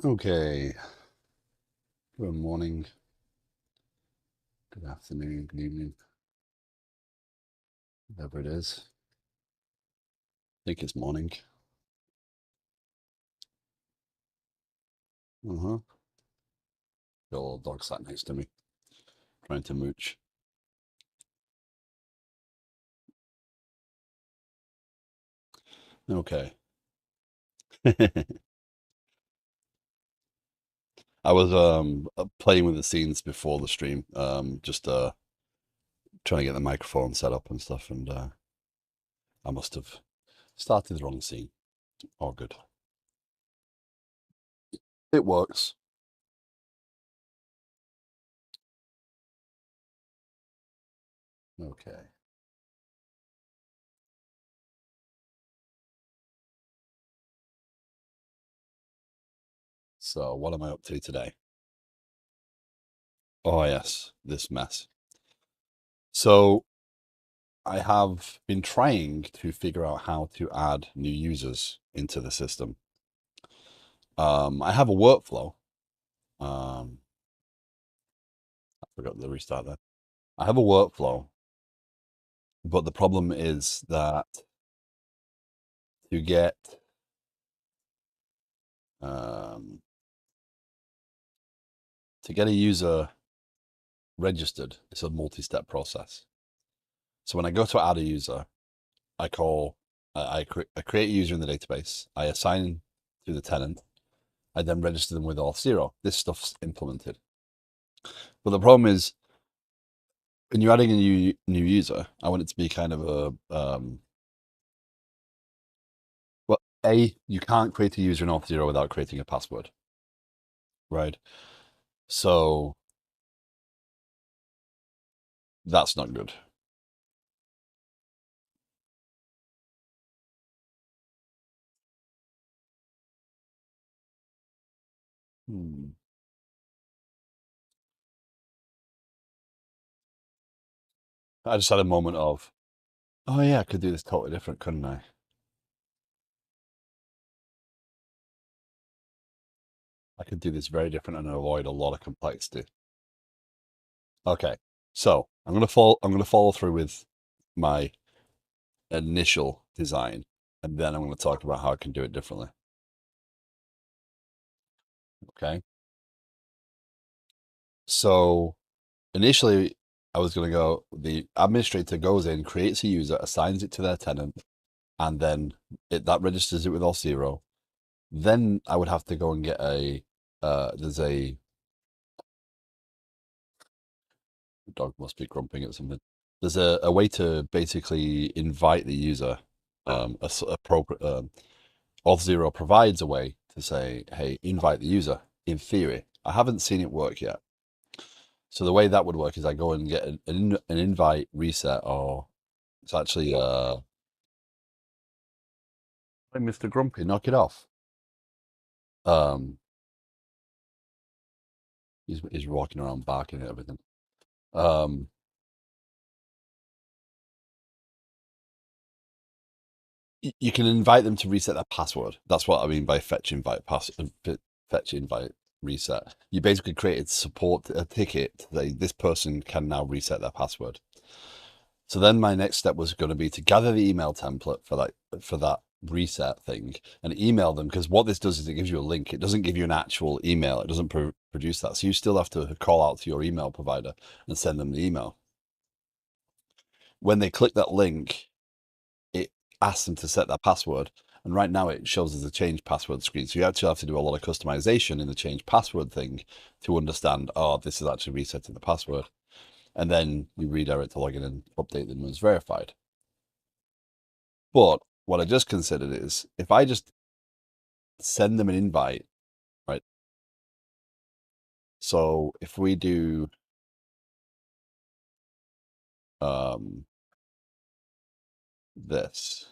Okay. Good morning, good afternoon, good evening, whatever it is. I think it's morning. Uh-huh. Got a little dog sat next to me, trying to mooch. Okay. I was playing with the scenes before the stream, just trying to get the microphone set up and stuff, and I must have started the wrong scene. Oh, good. It works. Okay. So what am I up to today? Oh yes, this mess. So I have been trying to figure out how to add new users into the system. I have a workflow. Um, I forgot to restart that. I have a workflow, but the problem is that to get um, a user registered, it's a multi-step process. So when I go to add a user, I call, I create a user in the database. I assign to the tenant. I then register them with Auth0. This stuff's implemented. But the problem is when you're adding a new user, I want it to be kind of a well, you can't create a user in Auth0 without creating a password, right? So that's not good. Hmm. I just had a moment of, oh yeah, I could do this totally different, couldn't I? I could do this very different and avoid a lot of complexity. Okay, so I'm gonna follow through with my initial design, and then I'm going to talk about how I can do it differently. Okay. So initially, I was going to go, the administrator goes in, creates a user, assigns it to their tenant, and then that registers it with Auth0. Then I would have to go and get there's a dog must be grumping at something. There's a way to basically invite the user. Appropriate. Auth0 provides a way to say, hey, invite the user. In theory, I haven't seen it work yet. So the way that would work is I go and get an invite reset, or it's actually hey, Mr. Grumpy, knock it off. Um, he's walking around barking at everything. Um, you can invite them to reset their password. That's what I mean by fetch invite reset. You basically created support a ticket that this person can now reset their password. So then my next step was going to be to gather the email template for that reset thing and email them, because what this does is it gives you a link. It doesn't give you an actual email. It doesn't produce that. So you still have to call out to your email provider and send them the email. When they click that link, it asks them to set that password. And right now it shows as a change password screen. So you actually have to do a lot of customization in the change password thing to understand, oh, this is actually resetting the password. And then you redirect to login and update them as verified. But what I just considered is if I just send them an invite, right? So if we do um, this,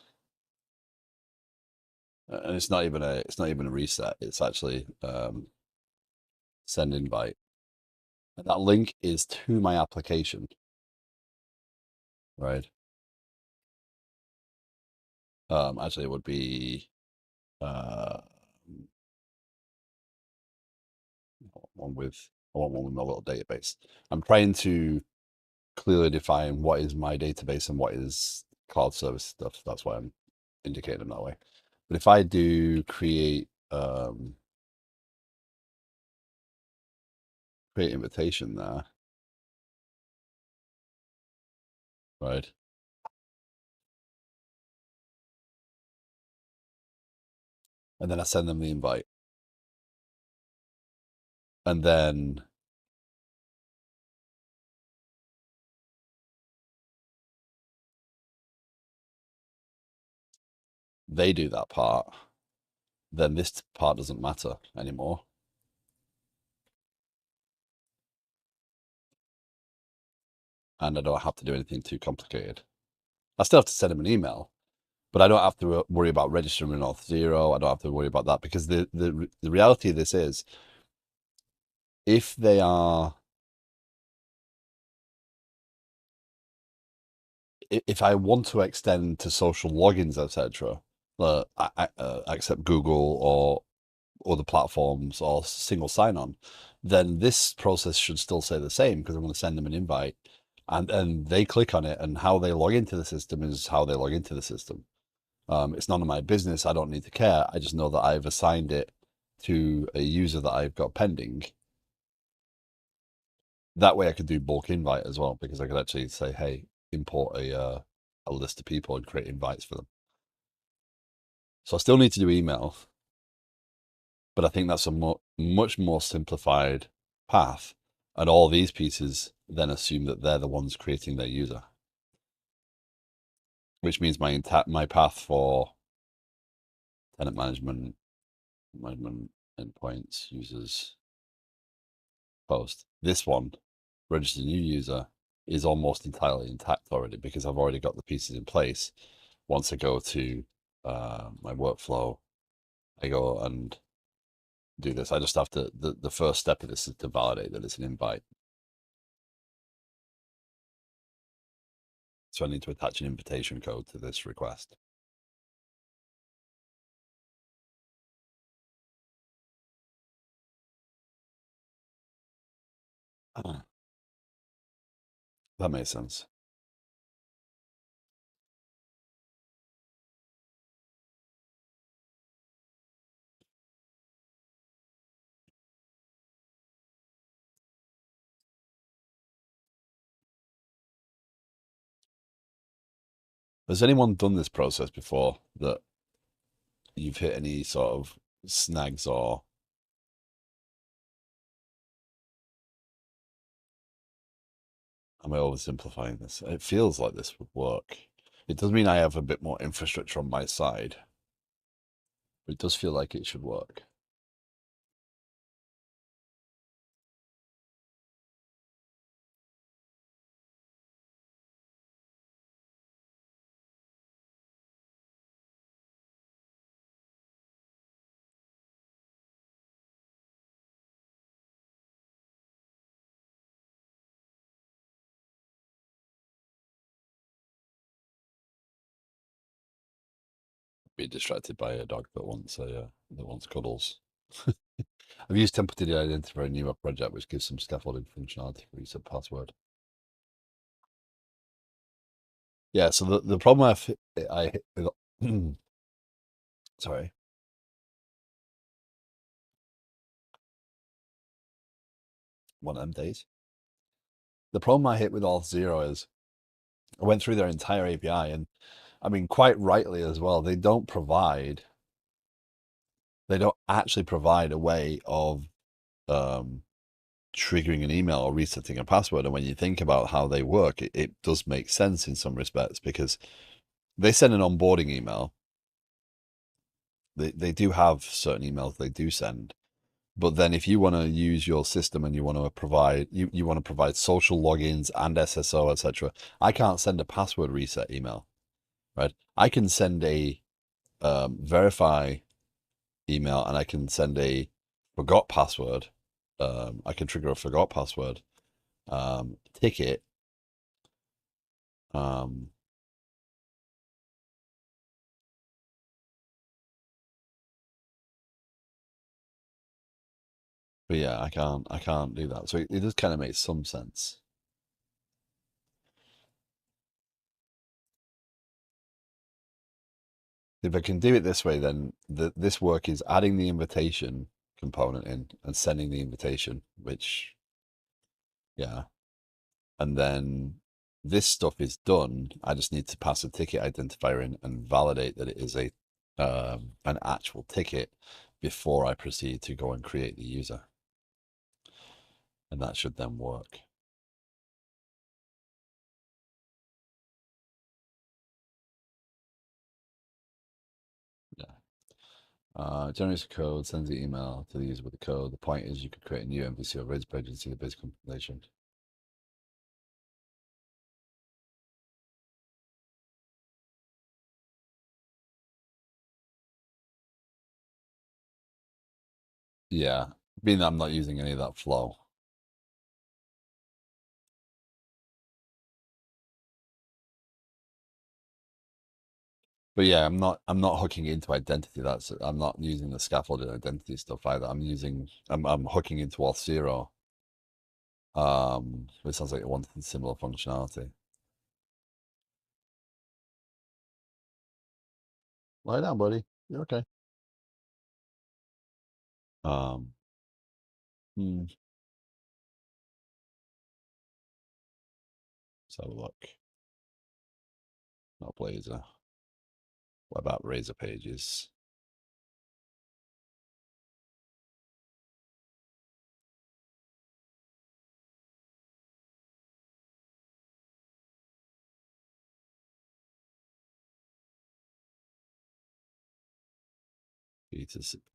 and it's not even a reset. It's actually send invite, and that link is to my application, right? Actually, it would be uh, one with my little database. I'm trying to clearly define what is my database and what is cloud service stuff. That's why I'm indicating them that way. But if I do create invitation there, right? And then I send them the invite. And then they do that part, then this part doesn't matter anymore. And I don't have to do anything too complicated. I still have to send them an email, but I don't have to worry about registering with Auth0. I don't have to worry about that because the reality of this is, if they are, if I want to extend to social logins, etc., except Google or other platforms or single sign-on, then this process should still say the same because I'm going to send them an invite, and they click on it, and how they log into the system is how they log into the system. It's none of my business. I don't need to care. I just know that I've assigned it to a user that I've got pending. That way I could do bulk invite as well, because I could actually say, hey, import a list of people and create invites for them. So I still need to do email, but I think that's a much more simplified path. And all these pieces then assume that they're the ones creating their user, which means my path for tenant management endpoints, users, post. This one, register new user, is almost entirely intact already because I've already got the pieces in place. Once I go to my workflow, I go and do this. I just have to, the first step of this is to validate that it's an invite. So I need to attach an invitation code to this request. That makes sense. Has anyone done this process before that you've hit any sort of snags, or am I oversimplifying this? It feels like this would work. It does mean I have a bit more infrastructure on my side, but it does feel like it should work. Be distracted by a dog that wants cuddles. I've used templated identity for a newer project, which gives some scaffolding functionality for reset password. Yeah, so the problem I hit with, sorry, one of them days. The problem I hit with Auth0 is I went through their entire API, and I mean, quite rightly as well, they don't actually provide a way of triggering an email or resetting a password. And when you think about how they work, it does make sense in some respects, because they send an onboarding email. They do have certain emails they do send, but then if you want to use your system and you want to provide you want to provide social logins and SSO, etc., I can't send a password reset email, right? I can send a verify email, and I can send a forgot password. I can trigger a forgot password ticket. Um, But yeah, I can't do that. So it does kind of make some sense. If I can do it this way, then this work is adding the invitation component in and sending the invitation, which, yeah. And then this stuff is done. I just need to pass a ticket identifier in and validate that it is a an actual ticket before I proceed to go and create the user. And that should then work. Yeah. Generates a code, sends the email to the user with the code. The point is you could create a new MVC or raise page and see the basic configuration. Yeah. Being that I'm not using any of that flow. But yeah, I'm not hooking into identity. I'm not using the scaffolded identity stuff either. I'm hooking into Auth0. It sounds like it wanted similar functionality. Lie down, buddy. You're okay. Um, hmm, let's have a look. Not Blazor. What about Razor Pages?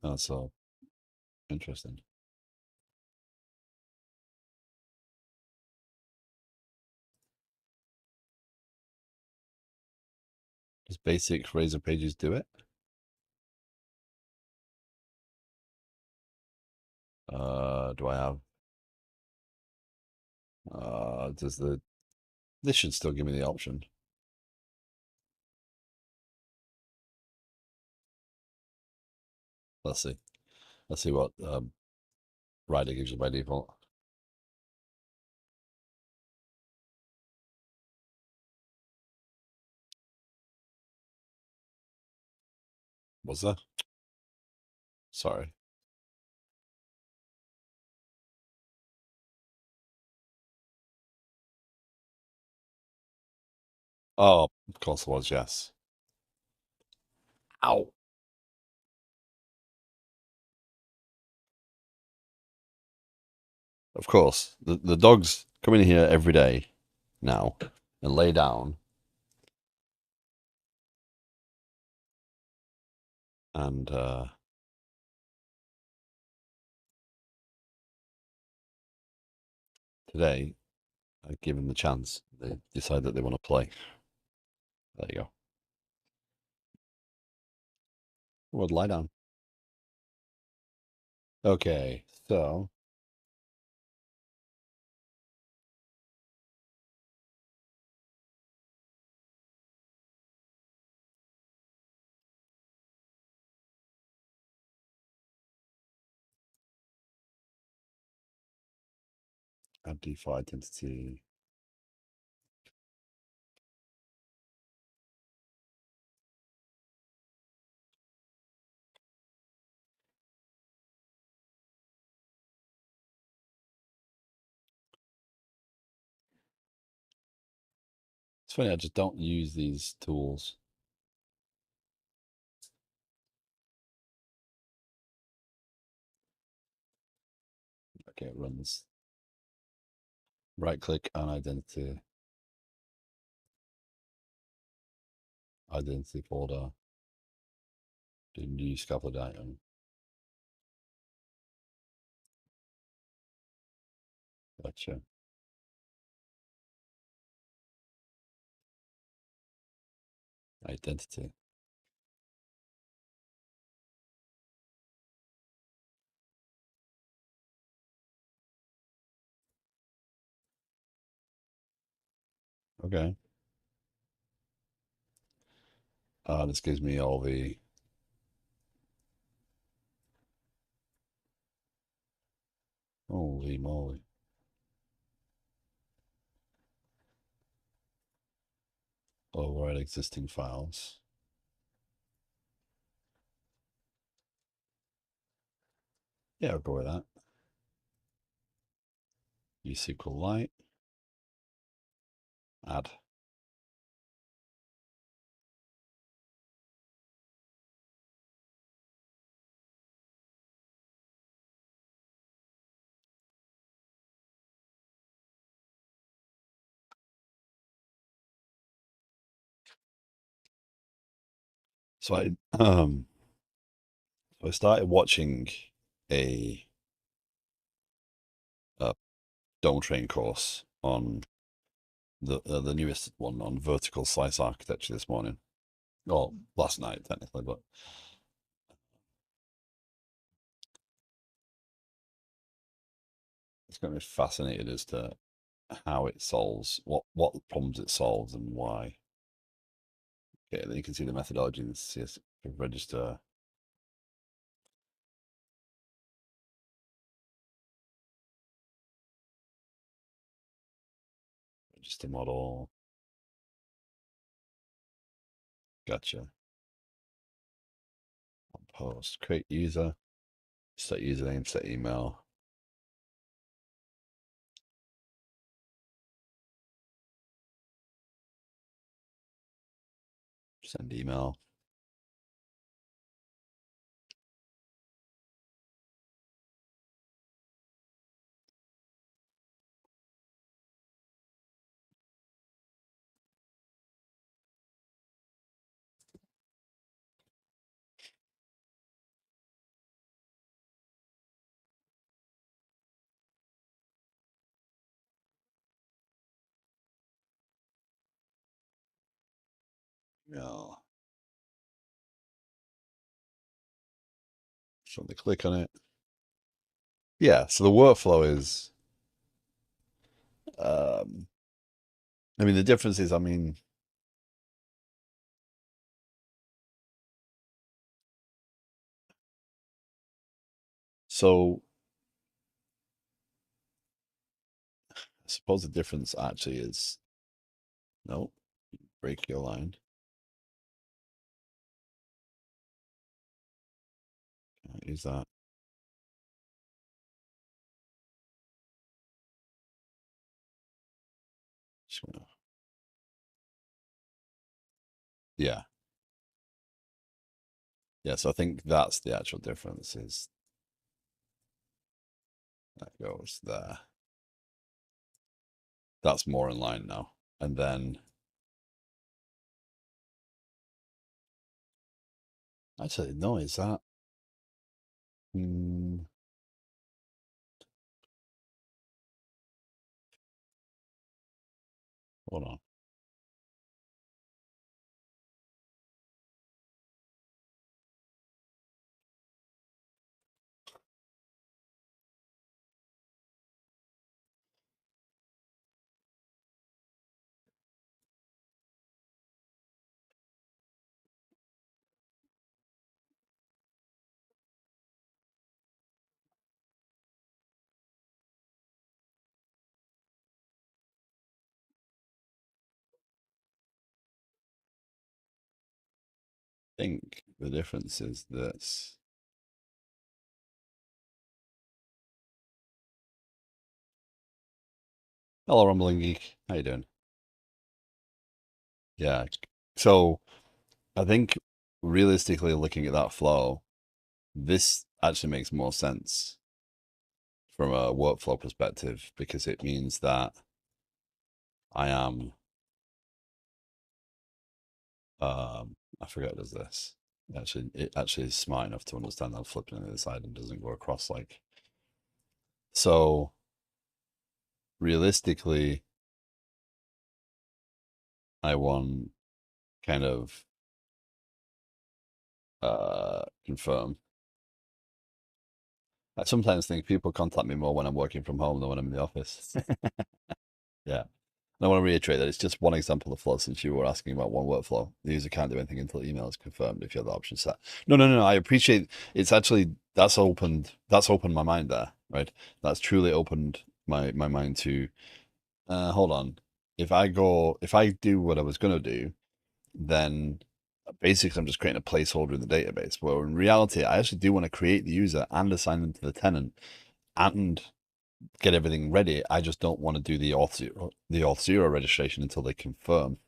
That's so interesting. Does basic Razor Pages do it? Do I have? Does the this should still give me the option. Let's see. Let's see what Rider gives you by default. Was there? Sorry. Oh, of course it was, yes. Ow. Of course. The dogs come in here every day now and lay down and today I give them the chance. They decide that they want to play. There you go. Would lie down. Okay, so add default identity. It's funny, I just don't use these tools. Okay, it runs. Right click on identity folder, do new scaffold item. Gotcha. Identity. Okay. This gives me all the Holy moly. Override existing files. Yeah, I'll go with that. Use SQLite. Add. So I started watching a dome train course on the newest one on vertical slice architecture this morning. Well, last night technically, but it's going to be fascinated as to how it solves what problems it solves and why. Okay, then you can see the methodology in the CS register. Register model. Gotcha. Post. Create user. Set username, set email. Send email. Yeah. So they click on it. Yeah, so the workflow is I mean the difference is so I suppose the difference actually is no, break your line. Can't use that. Yeah. Yeah, so I think that's the actual difference is that goes there. That's more in line now. And then actually no, is that hmm, hold on. I think the difference is this. Hello, Rumbling Geek. How you doing? Yeah. So I think realistically looking at that flow, this actually makes more sense from a workflow perspective because it means that I am I forget it does this. It actually is smart enough to understand that I'm flipping on the other side and doesn't go across like so realistically I want kind of confirm. I sometimes think people contact me more when I'm working from home than when I'm in the office. Yeah. I want to reiterate that it's just one example of flow since you were asking about one workflow. The user can't do anything until the email is confirmed if you have the option set. No. I appreciate it's actually that's opened my mind there, right? That's truly opened my mind to hold on. If I do what I was gonna do, then basically I'm just creating a placeholder in the database. Well, in reality, I actually do want to create the user and assign them to the tenant and get everything ready. I just don't want to do the auth zero registration until they confirm.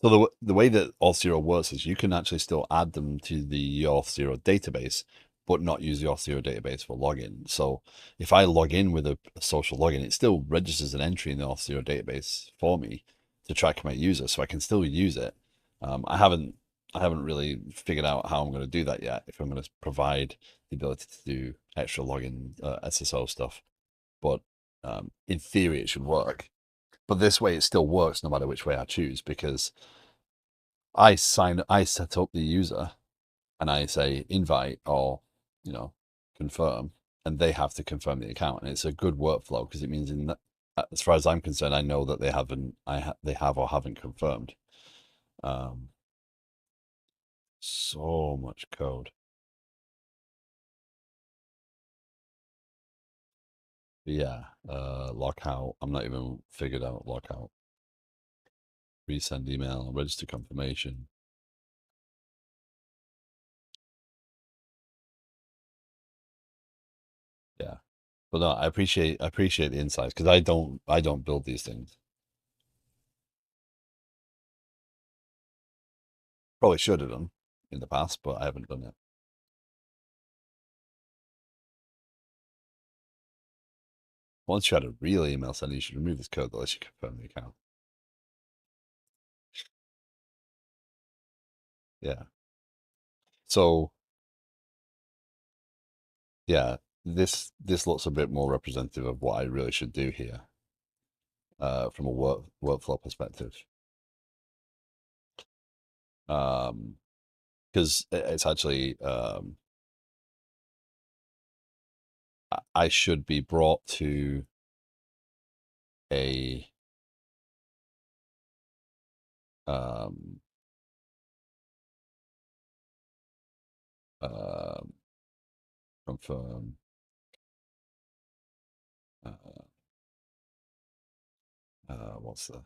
So the way that auth zero works is you can actually still add them to the auth zero database, but not use the auth zero database for login. So if I log in with a social login, it still registers an entry in the auth zero database for me to track my user, so I can still use it. I haven't really figured out how I'm going to do that yet. If I'm going to provide the ability to do extra login SSO stuff, but in theory it should work. But this way it still works no matter which way I choose because I set up the user and I say invite or, confirm, and they have to confirm the account. And it's a good workflow because it means as far as I'm concerned, I know that they have or haven't confirmed. Um, so much code. But yeah, lockout. I'm not even figured out lockout. Resend email, register confirmation. Yeah. But no, I appreciate the insights because I don't build these things. Probably should have done in the past, but I haven't done it. Once you had a real email sender, you should remove this code that lets you confirm the account. Yeah. So yeah, this looks a bit more representative of what I really should do here, from a workflow perspective. Because it's actually I should be brought to a um um confirm uh, what's the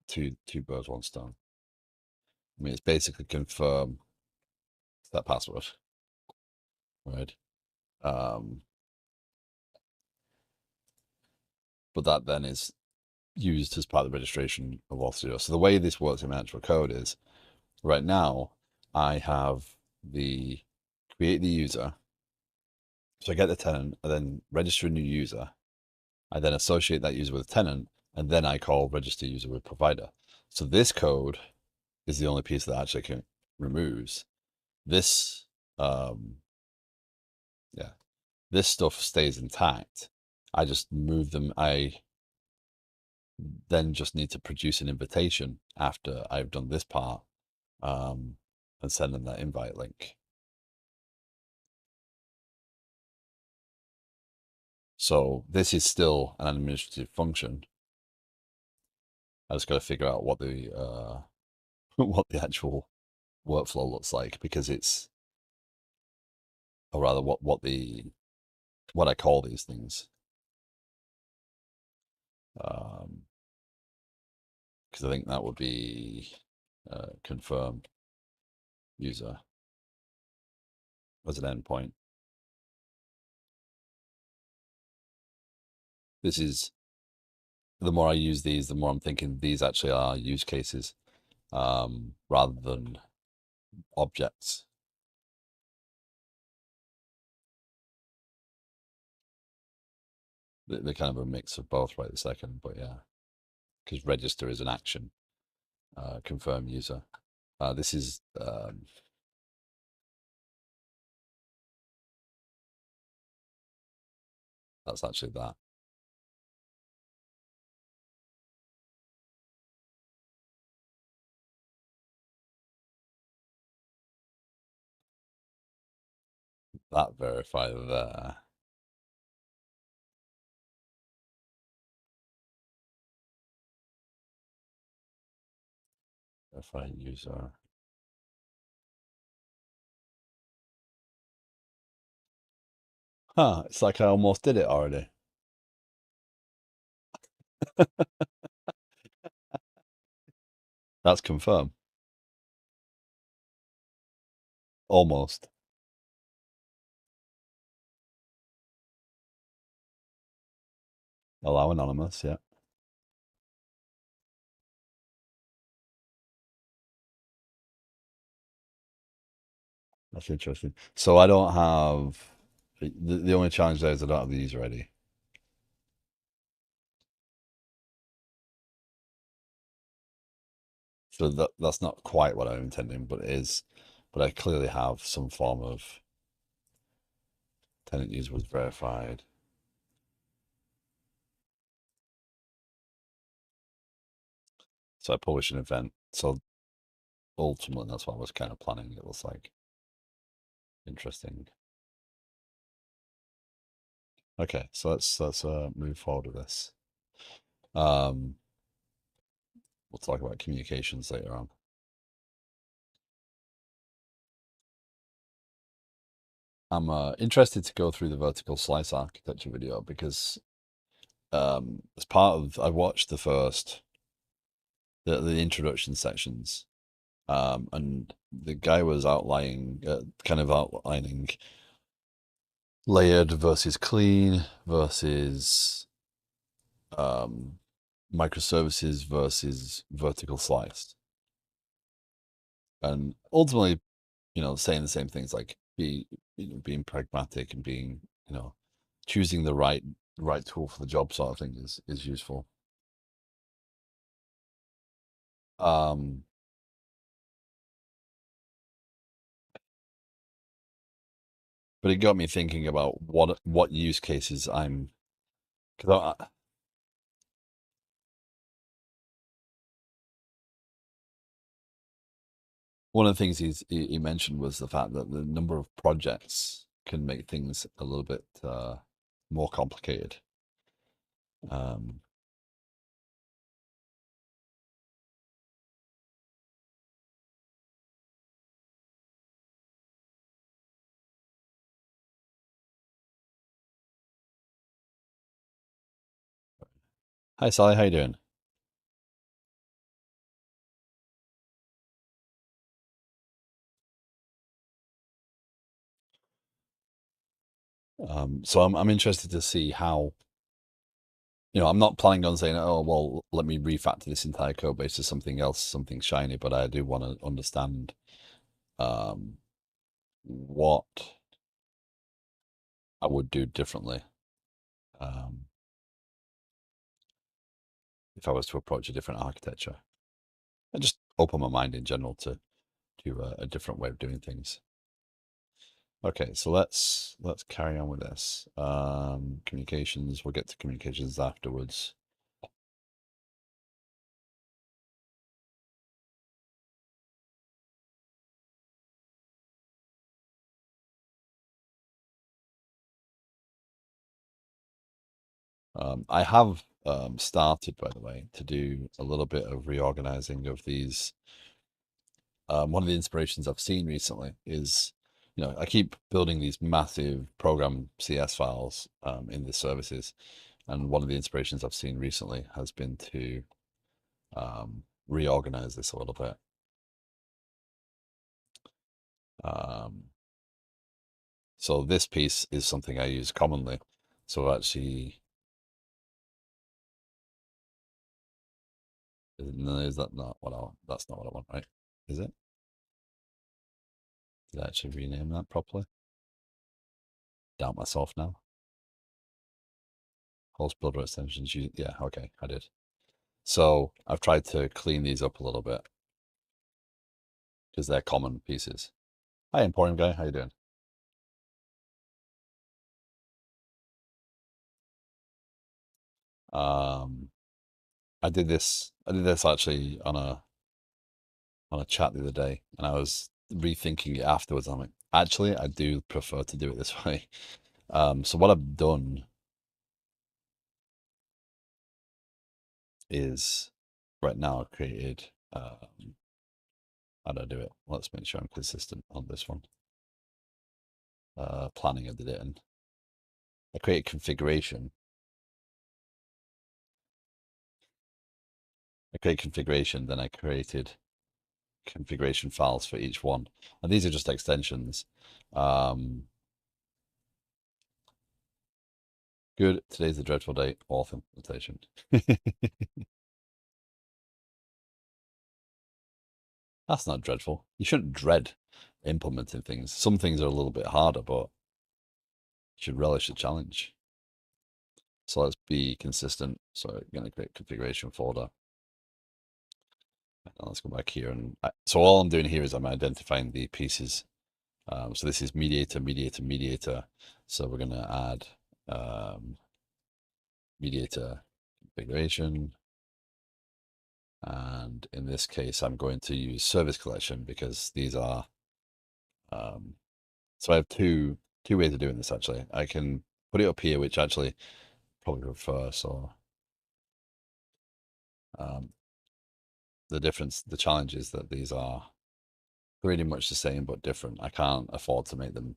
two birds one stone. I mean, it's basically confirm that password, right? Um, but that then is used as part of the registration of Auth0. So the way this works in my actual code is right now I have the create the user. So I get the tenant, I then register a new user. I then associate that user with a tenant, and then I call register user with provider. So this code is the only piece that actually removes this. Yeah, this stuff stays intact. I just move them. I then just need to produce an invitation after I've done this part, um, and send them that invite link. So this is still an administrative function. I just got to figure out what the what the actual workflow looks like because it's, or rather, what I call these things. Because I think that would be confirm user as an endpoint. This is the more I use these, the more I'm thinking these actually are use cases, rather than objects. They're kind of a mix of both right this second, but yeah, because register is an action, confirm user. This is that's actually that. that verify there. Verify user. Huh, it's like I almost did it already. That's confirmed. Almost. Allow anonymous, yeah. That's interesting. So I don't have the only challenge there is I don't have the user ID. So that's not quite what I'm intending, but it is. But I clearly have some form of tenant user was verified. So I publish an event. So ultimately, that's what I was kind of planning. It looks like interesting. Okay, so let's move forward with this. Um, we'll talk about communications later on. I'm interested to go through the vertical slice architecture video because as part of I watched the first the introduction sections, and the guy was outlining kind of outlining layered versus clean versus microservices versus vertical sliced, and ultimately, saying the same things like being pragmatic and being, choosing the right tool for the job sort of thing is useful. Um, but it got me thinking about what use cases I'm because one of the things he mentioned was the fact that the number of projects can make things a little bit more complicated. Um, Hi Sally, how you doing? So I'm interested to see how, I'm not planning on saying, oh well, let me refactor this entire code base to something else, something shiny, but I do want to understand um, what I would do differently um, if I was to approach a different architecture. I just open my mind in general to a different way of doing things. Okay, so let's carry on with this. Communications, we'll get to communications afterwards. I have started, by the way, to do a little bit of reorganizing of these. One of the inspirations I've seen recently is, I keep building these massive program CS files in the services, and one of the inspirations I've seen recently has been to reorganize this a little bit. Um, so this piece is something I use commonly. So actually, no, is that not what that's not what I want, right? Is it? Did I actually rename that properly? Doubt myself now. Host builder extensions. Yeah, okay, I did. So I've tried to clean these up a little bit because they're common pieces. Hi, Emporium guy, how you doing? Um, I did this. I did this actually on a chat the other day, and I was rethinking it afterwards. I'm like, Actually, I do prefer to do it this way. So what I've done is right now I've created, how do I do it? Let's make sure I'm consistent on this one. Planning I did it in. I created configuration. Then I created configuration files for each one. And these are just extensions. Um, Good. Today's a dreadful day. Auth implementation. That's not dreadful. You shouldn't dread implementing things. Some things are a little bit harder, but you should relish the challenge. So let's be consistent. So I'm going to create configuration folder. And let's go back here. And so all I'm doing here is I'm identifying the pieces. So this is mediator, mediator, mediator. So we're going to add mediator configuration. And in this case, I'm going to use service collection because these are, so I have two ways of doing this actually. I can put it up here, which actually probably prefer. So the challenge is that these are pretty much the same but different. I can't afford to make them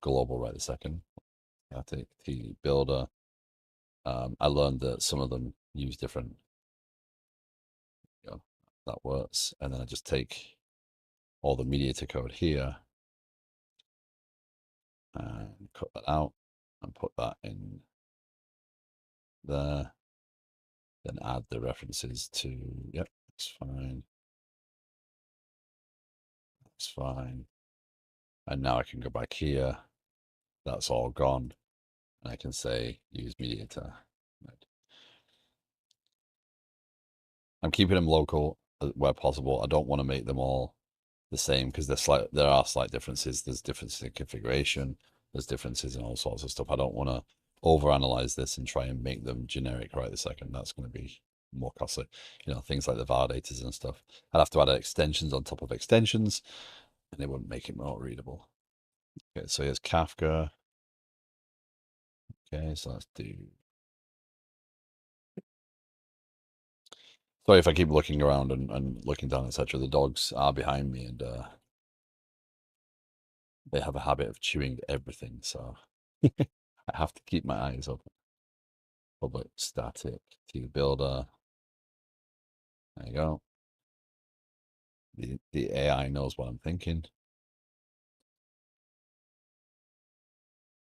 global right this second. I take the builder. I learned that some of them use different, that works. And then I just take all the mediator code here and cut that out and put that in there. Then add the references to, yep, that's fine. That's fine. And now I can go back here. That's all gone. And I can say use mediator. Right. I'm keeping them local where possible. I don't want to make them all the same because there are slight differences. There's differences in configuration. There's differences in all sorts of stuff. I don't want to overanalyze this and try and make them generic right this second. That's going to be more costly. Things like the validators and stuff. I'd have to add extensions on top of extensions, and it wouldn't make it more readable. Okay, so here's Kafka. Okay, so let's do. Sorry if I keep looking around and looking down, etc. The dogs are behind me and they have a habit of chewing everything, so I have to keep my eyes open. Public static to builder. There you go. The AI knows what I'm thinking.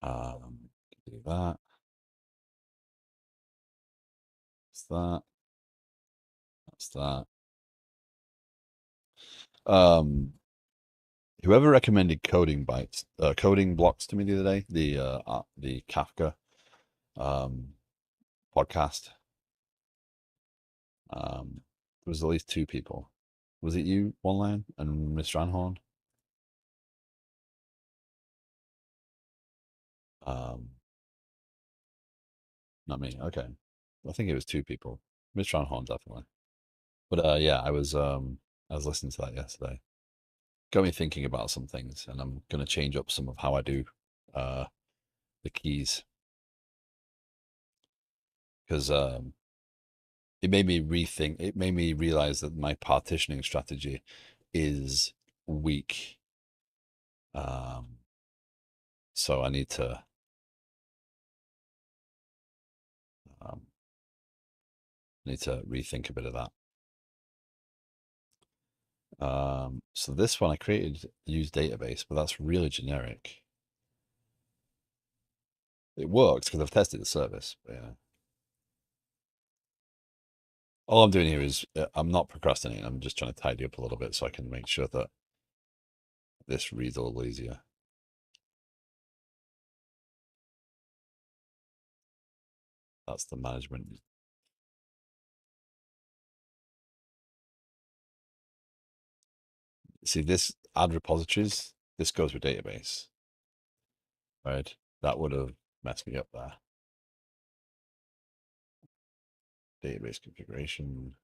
Do that. That's that. That's that. Whoever recommended coding blocks to me the other day, the Kafka podcast. There was at least two people. Was it you, One Line, and Miss Ranhorn? Not me. Okay, I think it was two people. Miss Ranhorn definitely. But yeah, I was listening to that yesterday. Got me thinking about some things, and I'm gonna change up some of how I do uh the keys because it made me rethink. It made me realize that my partitioning strategy is weak. Um, so um, I need to rethink a bit of that. So this one I created use database, but that's really generic. It works because I've tested the service. But yeah. All I'm doing here is I'm not procrastinating. I'm just trying to tidy up a little bit so I can make sure that this reads a little easier. That's the management. See, this add repositories, this goes with database, right? That would have messed me up there. Database configuration.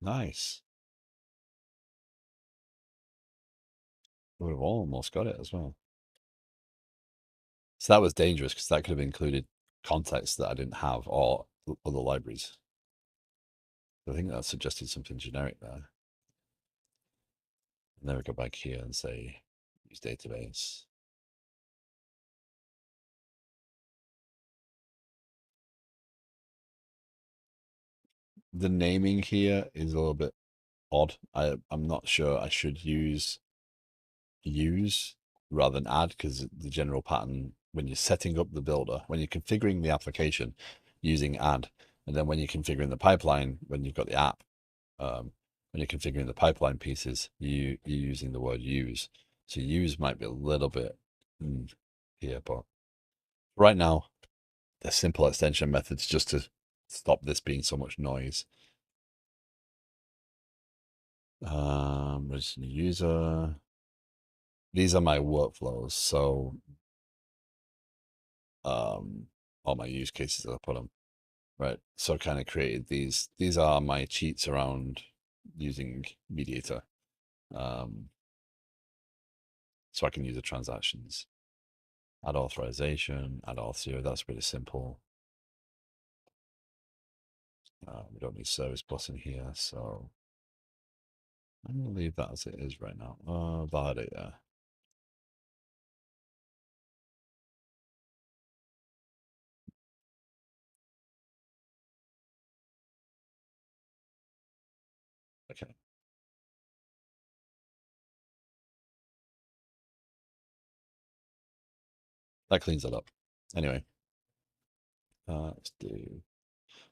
Nice. We would have almost got it as well. So that was dangerous because that could have included context that I didn't have or other libraries. I think that suggested something generic there. And then we go back here and say use database. The naming here is a little bit odd. I'm not sure I should use rather than add because the general pattern when you're setting up the builder, when you're configuring the application using add, and then when you're configuring the pipeline, when you've got the app, when you're configuring the pipeline pieces, you're using the word use. So use might be a little bit here, but right now, the simple extension methods just to stop this being so much noise. Register new user. These are my workflows. So all my use cases that I put them. Right. So I kind of created these. These are my cheats around using mediator. So I can use the transactions. Add authorization, add auth 0. That's pretty simple. We don't need service bus in here, so I'm gonna leave that as it is right now. Validate there. Okay. That cleans it up. Anyway, let's do.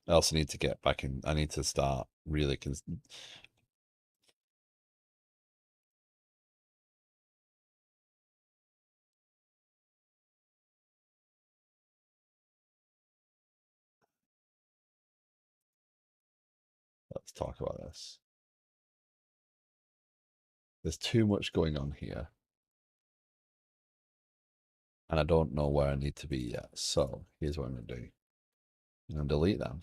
I also need to get back in. I need to start really. Let's talk about this. There's too much going on here, and I don't know where I need to be yet. So here's what I'm gonna do. I'm gonna delete them.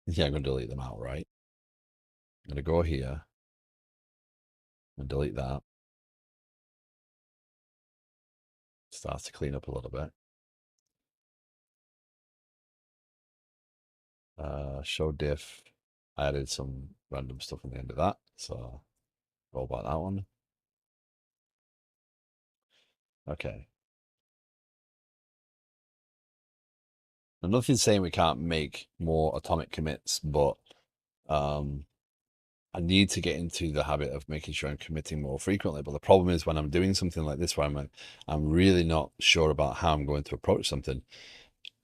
Yeah, I'm gonna delete them outright. I'm gonna go here and delete that. Starts to clean up a little bit. Show diff. I added some random stuff in the end of that, so roll back that one. Okay. Now, nothing's saying we can't make more atomic commits, but I need to get into the habit of making sure I'm committing more frequently. But the problem is when I'm doing something like this, where I'm really not sure about how I'm going to approach something,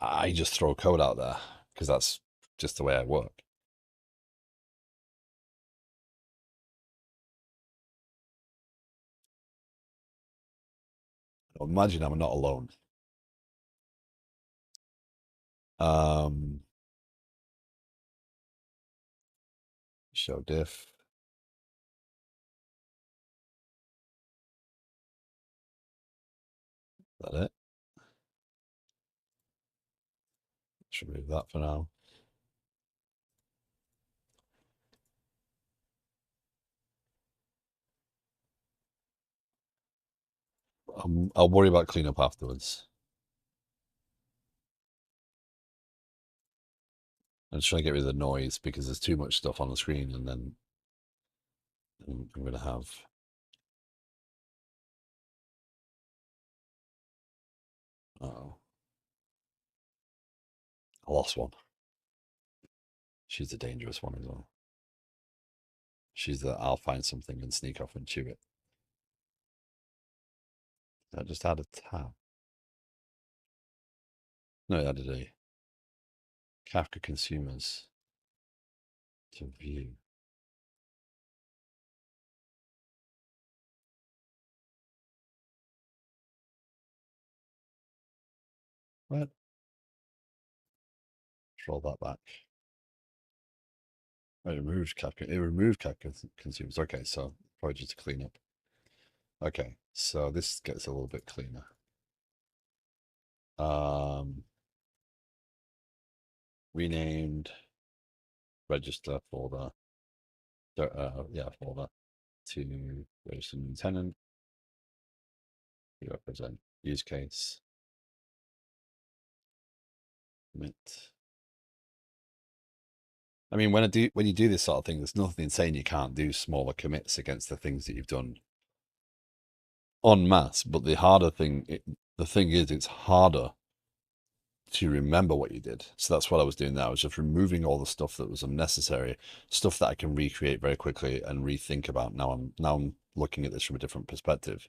I just throw code out there because that's just the way I work. Imagine I'm not alone. Show diff. Is that it? Should remove that for now. I'll worry about cleanup afterwards. I'm just trying to get rid of the noise because there's too much stuff on the screen, and then I'm going to have. Oh, I lost one. She's a dangerous one as well. She's the I'll find something and sneak off and chew it. I just add a tab. No, I added a Kafka consumers to view. What? Let's roll that back. Oh, it removed Kafka. It removed Kafka consumers. Okay, so probably just to clean up. Okay, so this gets a little bit cleaner. Renamed register folder, folder to register new tenant. We represent use case. Commit. I mean, when you do this sort of thing, there's nothing saying you can't do smaller commits against the things that you've done en masse. But the thing is, it's harder to remember what you did. So that's what I was doing there. I was just removing all the stuff that was unnecessary, stuff that I can recreate very quickly and rethink about. Now I'm looking at this from a different perspective.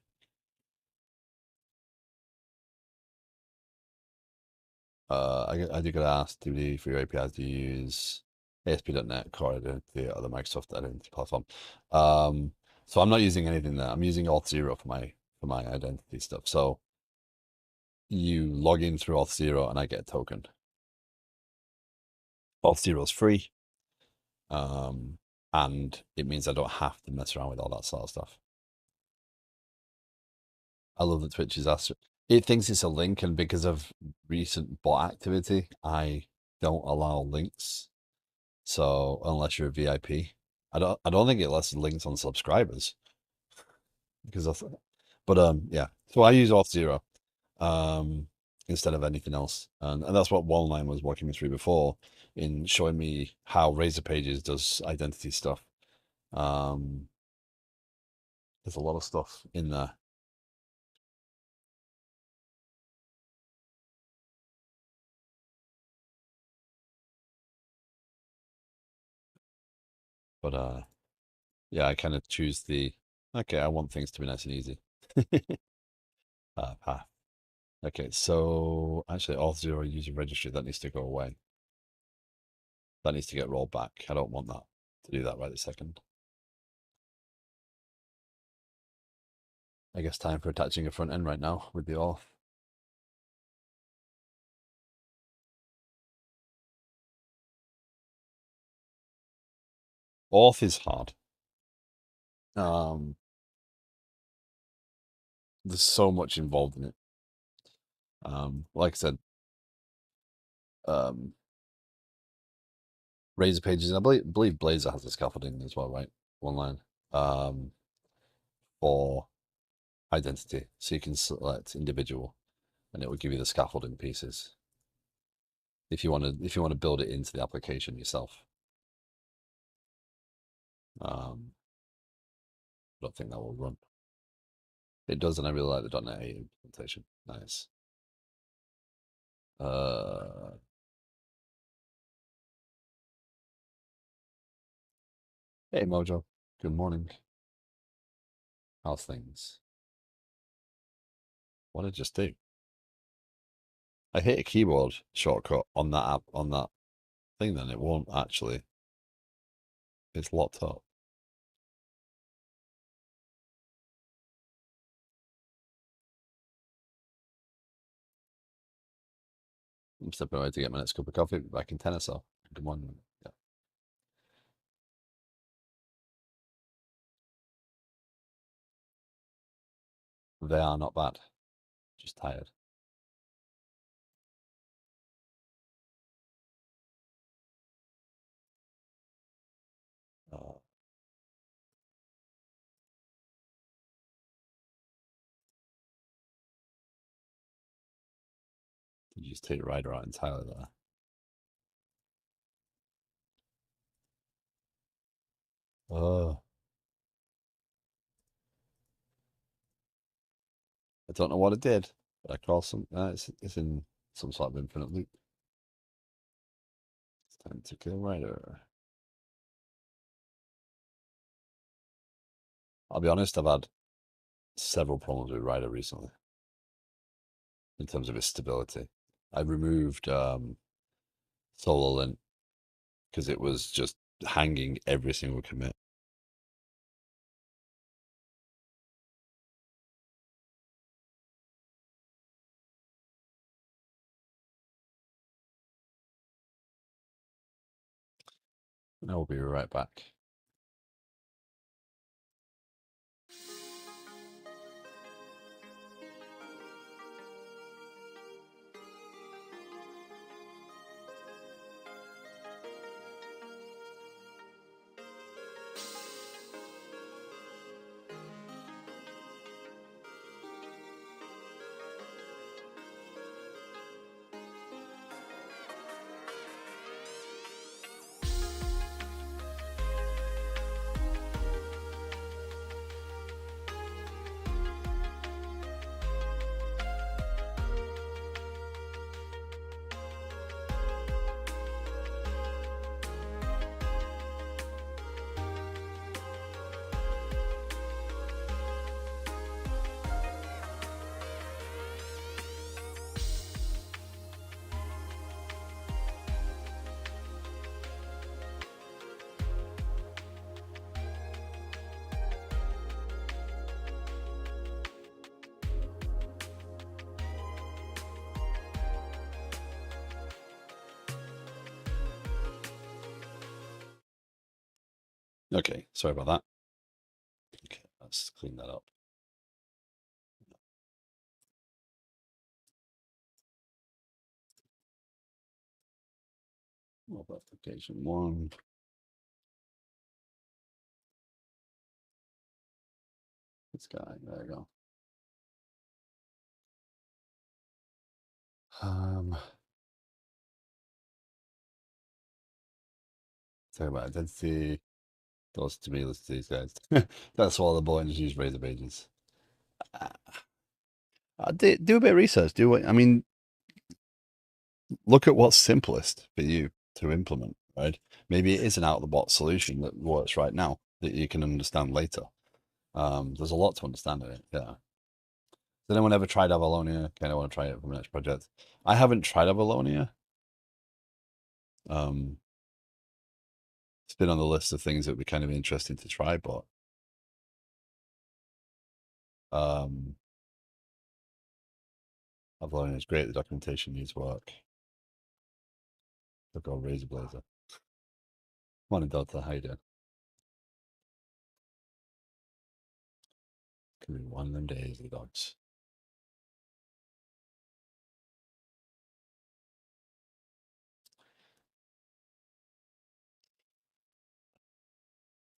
I do get asked, do for your APIs, do you use ASP.NET Core Identity or the Microsoft Identity Platform? So I'm not using anything there. I'm using Auth0 for my identity stuff. So you log in through Auth0 and I get a token. Auth0 is free. And it means I don't have to mess around with all that sort of stuff. I love that Twitch is asked. It thinks it's a link, and because of recent bot activity, I don't allow links. So unless you're a VIP, I don't think it lets links on subscribers because that's. But yeah. So I use Auth0 instead of anything else, and that's what Wallline was walking me through before in showing me how Razor Pages does identity stuff. There's a lot of stuff in there. But yeah, I kind of choose okay, I want things to be nice and easy. Path. Okay, so actually Auth0 user registry, that needs to go away. That needs to get rolled back. I don't want that to do that right this second. I guess time for attaching a front end right now with the auth. Auth is hard. There's so much involved in it. Like I said, Razor Pages, I believe Blazor has a scaffolding as well, right? Online. For identity. So you can select individual and it will give you the scaffolding pieces. If you want to build it into the application yourself. I don't think that will run. It does, and I really like the .NET 8 implementation. Nice. Hey Mojo, good morning. How's things? What did I just do? I hit a keyboard shortcut on that app on that thing, then it won't actually. It's locked up. I'm stepping away to get my next cup of coffee. Back in 10 or so. Good morning. Yeah. They are not bad. Just tired. Uh, you just take the rider out entirely there. Oh, I don't know what it did, but I call some. It's in some sort of infinite loop. It's time to kill rider. I'll be honest, I've had several problems with rider recently in terms of its stability. I removed SolarLint because it was just hanging every single commit. I will be right back. Okay, sorry about that. Okay, let's clean that up. Application one. This guy, there you go. Talk about identity. Those to me, let's these guys. That's why the boys use Razor pages. Do a bit of research. Do what I mean. Look at what's simplest for you to implement. Right? Maybe it is an out of the box solution that works right now that you can understand later. There's a lot to understand in it. Yeah. Has anyone ever tried Avalonia? Okay, I want to try it for my next project. I haven't tried Avalonia. Um, it's been on the list of things that would be kind of interesting to try, but um, Avalonia is great. The documentation needs work. Look on Razor Blazer. Morning, Delta. How you doing? Could be one of them days, the dogs.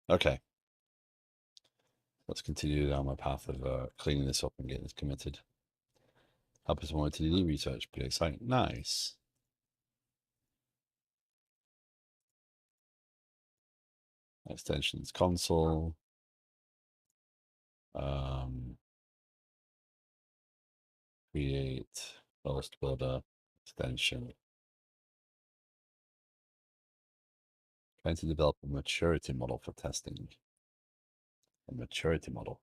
Okay. Let's continue down my path of cleaning this up and getting this committed. Help us more to do research. Pretty exciting. Nice. Extensions console. Create host builder extension. Trying to develop a maturity model for testing. A maturity model.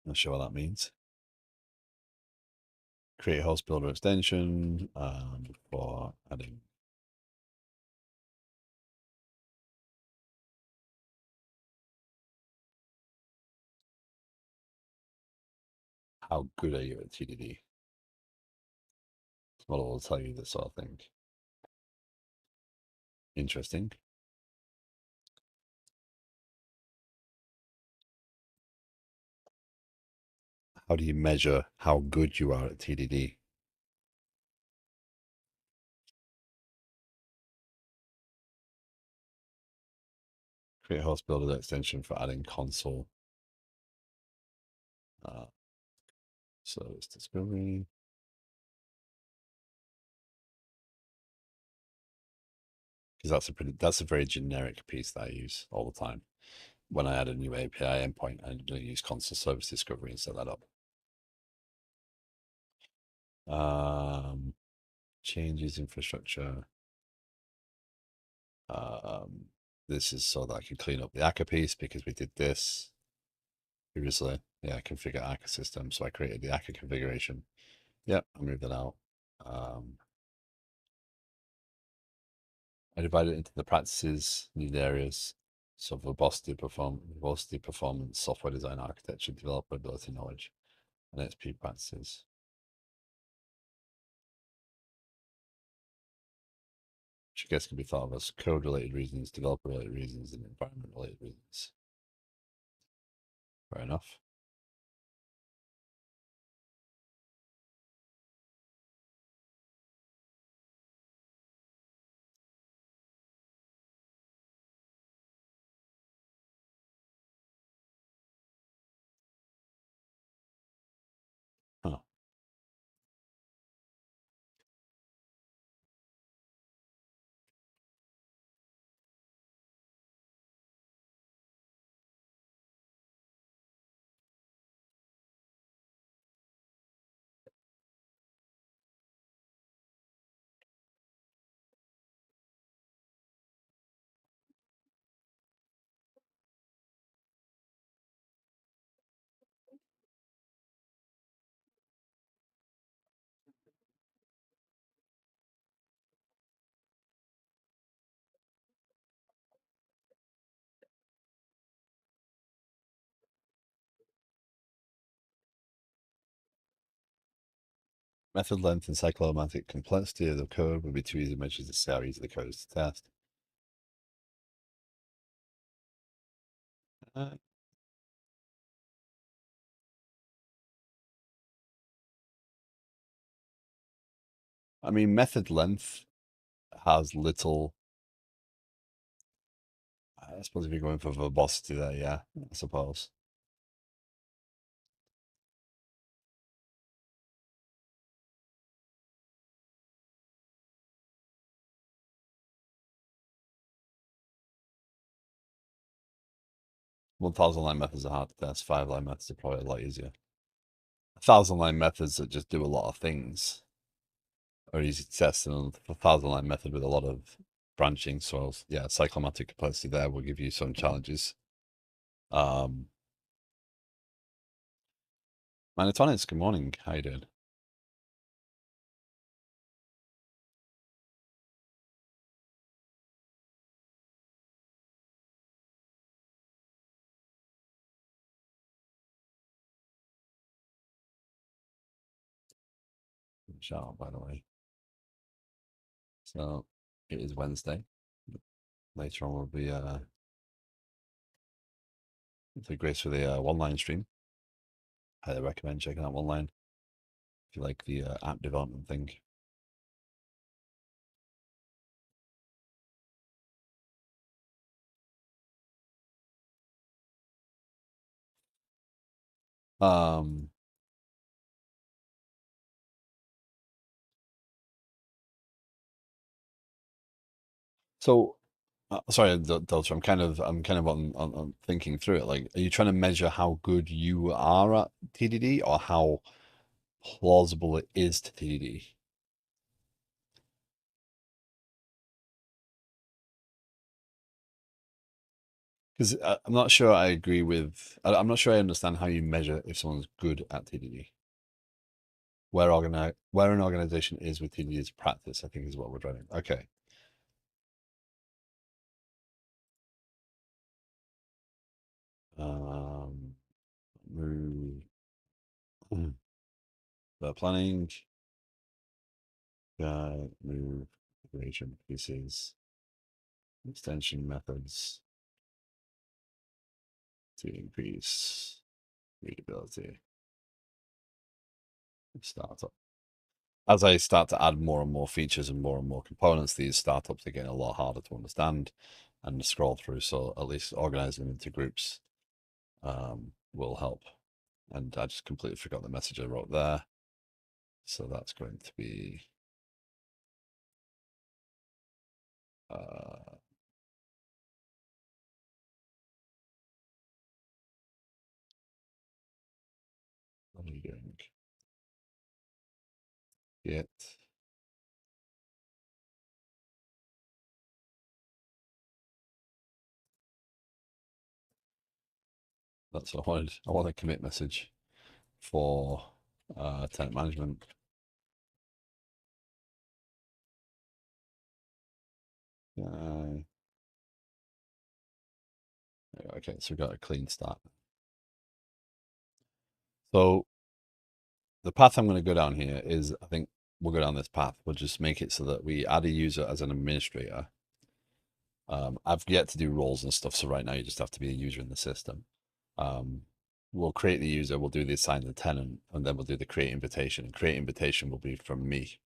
Not sure what that means. Create host builder extension for adding. How good are you at TDD? This model will tell you this sort of thing. Interesting. How do you measure how good you are at TDD? Create host builder extension for adding console. So it's discovery. Because that's a very generic piece that I use all the time. When I add a new API endpoint, I use console service discovery and set that up. Changes infrastructure. This is so that I can clean up the Akka piece because we did this previously. Yeah, configure Akka system. So I created the Akka configuration. Yep, I moved it out. I divided it into the practices, need areas. So verbosity, performance, software design, architecture, developability, knowledge, and XP practices. Which I guess can be thought of as code-related reasons, developer-related reasons, and environment-related reasons. Fair enough. Huh. Method length and cyclomatic complexity of the code would be two easy measures to say how easy the code is to test. Uh, I mean, method length has little. I suppose if you're going for verbosity there, yeah, I suppose. One thousand line methods are hard to test. 5 line methods are probably a lot easier. 1,000 line methods that just do a lot of things are easy to test, and a 1,000 line method with a lot of branching. So yeah, cyclomatic complexity there will give you some challenges. Manitonics, good morning. How you doing? Shout out, by the way. So it is Wednesday. Later on will be the grace for the one line stream. Highly recommend checking out one line if you like the app development thing. Um, so sorry, Delta. I'm kind of on thinking through it. Like, are you trying to measure how good you are at TDD or how plausible it is to TDD? Because I'm not sure I agree with. I'm not sure I understand how you measure if someone's good at TDD. Where an organization is with TDD as practice, I think is what we're driving. Okay. Move the planning, move creation pieces, extension methods to increase readability. Startup. As I start to add more and more features and more components, these startups are getting a lot harder to understand and scroll through. So at least organizing them into groups will help. And I just completely forgot the message I wrote there. So that's going to be what are you doing? Git. That's what I wanted. I want a commit message for tenant management. Okay, so we've got a clean start. So the path I'm going to go down here is, I think we'll go down this path. We'll just make it so that we add a user as an administrator. I've yet to do roles and stuff, so right now you just have to be a user in the system. We'll create the user, we'll do the assign the tenant, and then we'll do the create invitation. And create invitation will be from me.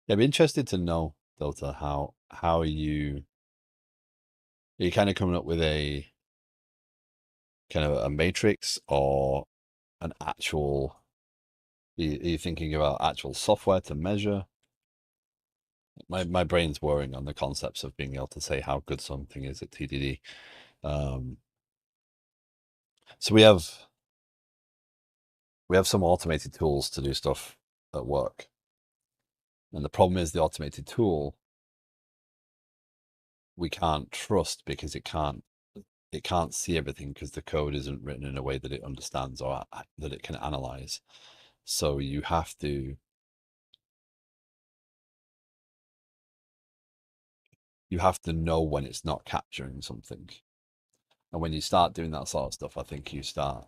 Yeah, I'd be interested to know, Delta, how you are you kind of coming up with a kind of a matrix or an actual are you thinking about actual software to measure? My brain's whirring on the concepts of being able to say how good something is at TDD. So we have some automated tools to do stuff at work. And the problem is the automated tool we can't trust because it can't see everything because the code isn't written in a way that it understands or that it can analyze. So you have to know when it's not capturing something. And when you start doing that sort of stuff, I think you start,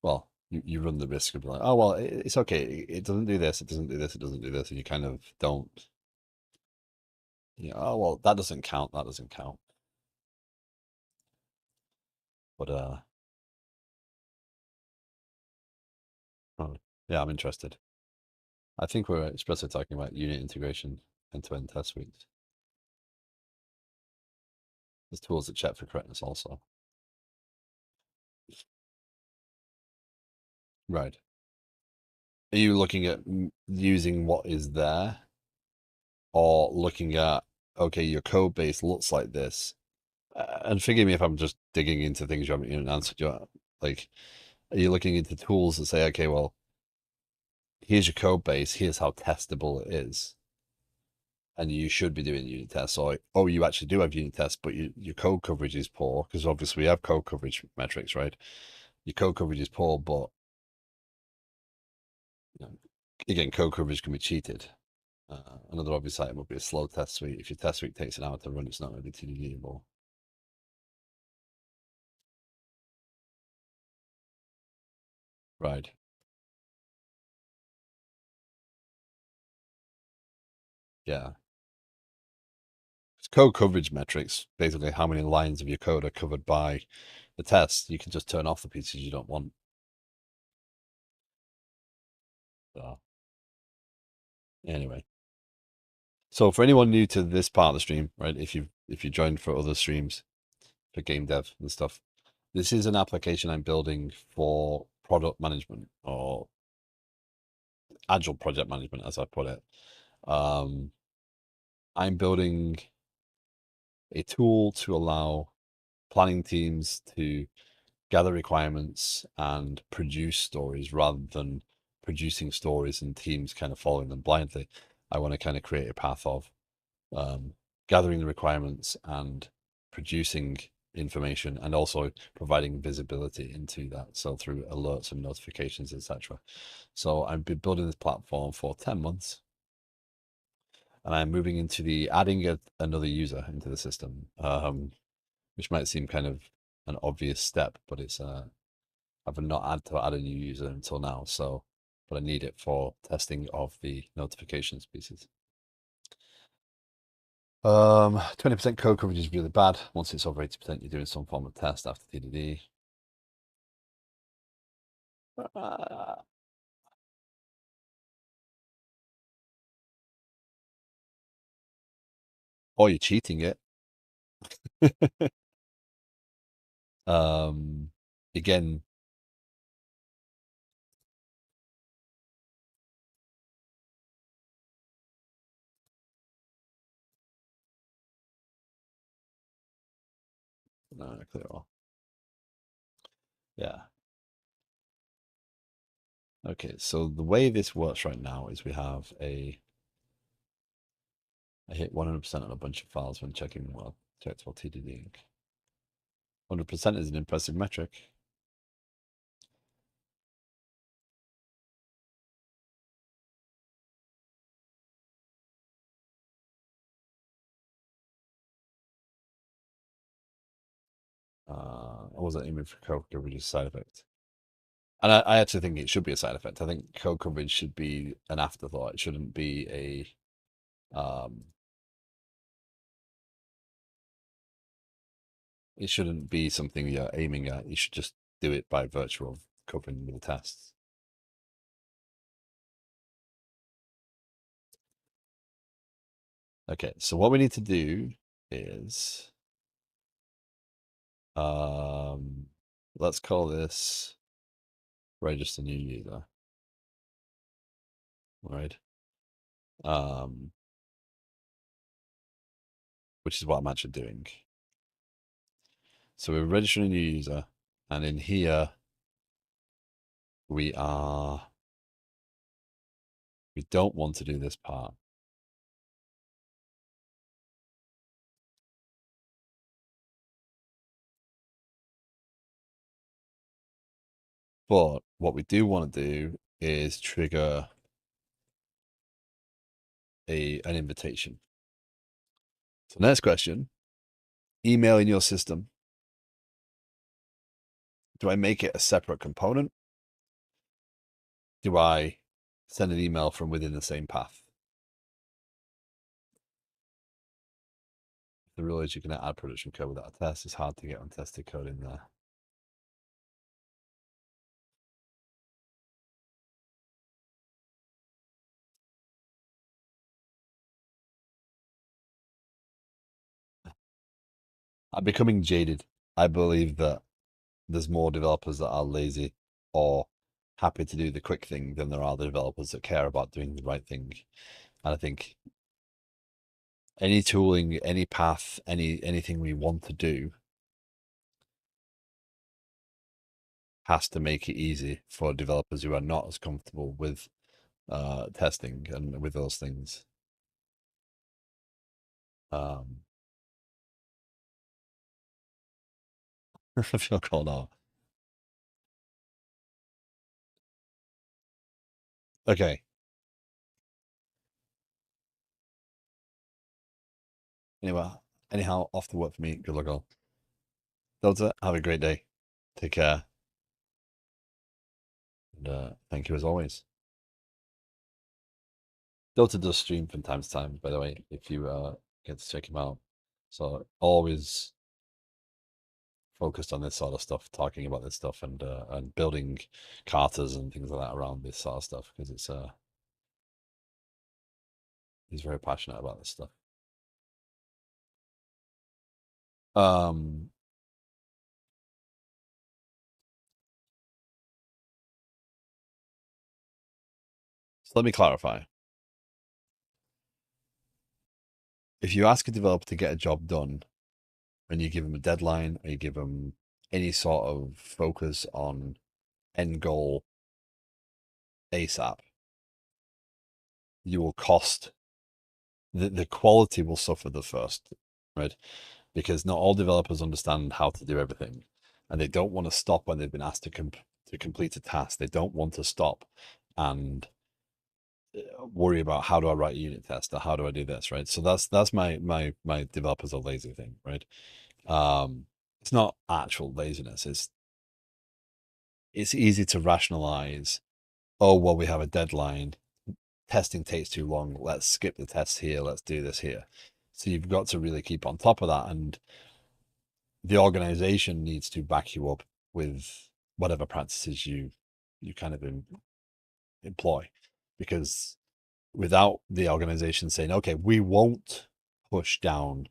well, you run the risk of like, oh, well, it's okay. It doesn't do this. It doesn't do this. It doesn't do this. And you kind of don't, oh, well, that doesn't count. That doesn't count. But, oh, yeah, I'm interested. I think we're expressly talking about unit integration, end-to-end test suites. There's tools that check for correctness also. Right. Are you looking at using what is there, or looking at, okay, your code base looks like this? And forgive me if I'm just digging into things you haven't even answered yet. Like, are you looking into tools that say, okay, well, here's your code base, here's how testable it is, and you should be doing unit tests, or oh, you actually do have unit tests, but your code coverage is poor, because obviously we have code coverage metrics, right? Your code coverage is poor, but again, code coverage can be cheated. Another obvious item would be a slow test suite. If your test suite takes an hour to run, it's not going to be TDDable. Right. Yeah. It's code coverage metrics, basically how many lines of your code are covered by the test. You can just turn off the pieces you don't want. So, anyway. So for anyone new to this part of the stream, right, if you joined for other streams for game dev and stuff, this is an application I'm building for product management, or agile project management, as I put it. I'm building a tool to allow planning teams to gather requirements and produce stories rather than producing stories and teams kind of following them blindly. I want to kind of create a path of gathering the requirements and producing information, and also providing visibility into that, so through alerts and notifications, etc. So I've been building this platform for 10 months, and I'm moving into the adding another user into the system, which might seem kind of an obvious step, but it's I've not had to add a new user until now. So, but I need it for testing of the notifications pieces. 20% code coverage is really bad. Once it's over 80%, you're doing some form of test after TDD. Or you're cheating it. Again, clear off. Yeah. Okay, so the way this works right now is we have I hit 100% on a bunch of files when checking, well, checked for TDD. 100% is an impressive metric. What was that image for code coverage is side effect? And I actually think it should be a side effect. I think code coverage should be an afterthought. It shouldn't be it shouldn't be something you're aiming at. You should just do it by virtue of covering the tests. Okay, so what we need to do is let's call this register new user. Right. Which is what I'm actually doing. So we're registering a new user, and in here we don't want to do this part. But what we do want to do is trigger an invitation. So next question, email in your system Do I make it a separate component? Do I send an email from within the same path? The rule is you can add production code without a test. It's hard to get untested code in there. I'm becoming jaded. I believe that there's more developers that are lazy or happy to do the quick thing than there are the developers that care about doing the right thing. And I think any tooling, any path, anything we want to do has to make it easy for developers who are not as comfortable with testing and with those things. I feel called out. Okay. Anyway, anyhow, off to work for me. Good luck all. Delta, have a great day. Take care. And thank you as always. Delta does stream from time to time, by the way, if you get to check him out. So always focused on this sort of stuff, talking about this stuff, and building carters and things like that around this sort of stuff because it's he's very passionate about this stuff. Um, so let me clarify. If you ask a developer to get a job done, and you give them a deadline, or you give them any sort of focus on end goal ASAP, you will cost the quality will suffer the first, right? Because not all developers understand how to do everything, and they don't want to stop when they've been asked to complete a task. They don't want to stop and worry about how do I write a unit test or how do I do this, right? So that's my developers are lazy thing, right? It's not actual laziness. It's easy to rationalize. Oh well, we have a deadline. Testing takes too long. Let's skip the tests here. Let's do this here. So you've got to really keep on top of that, and the organization needs to back you up with whatever practices you kind of employ, because without the organization saying, okay, we won't push down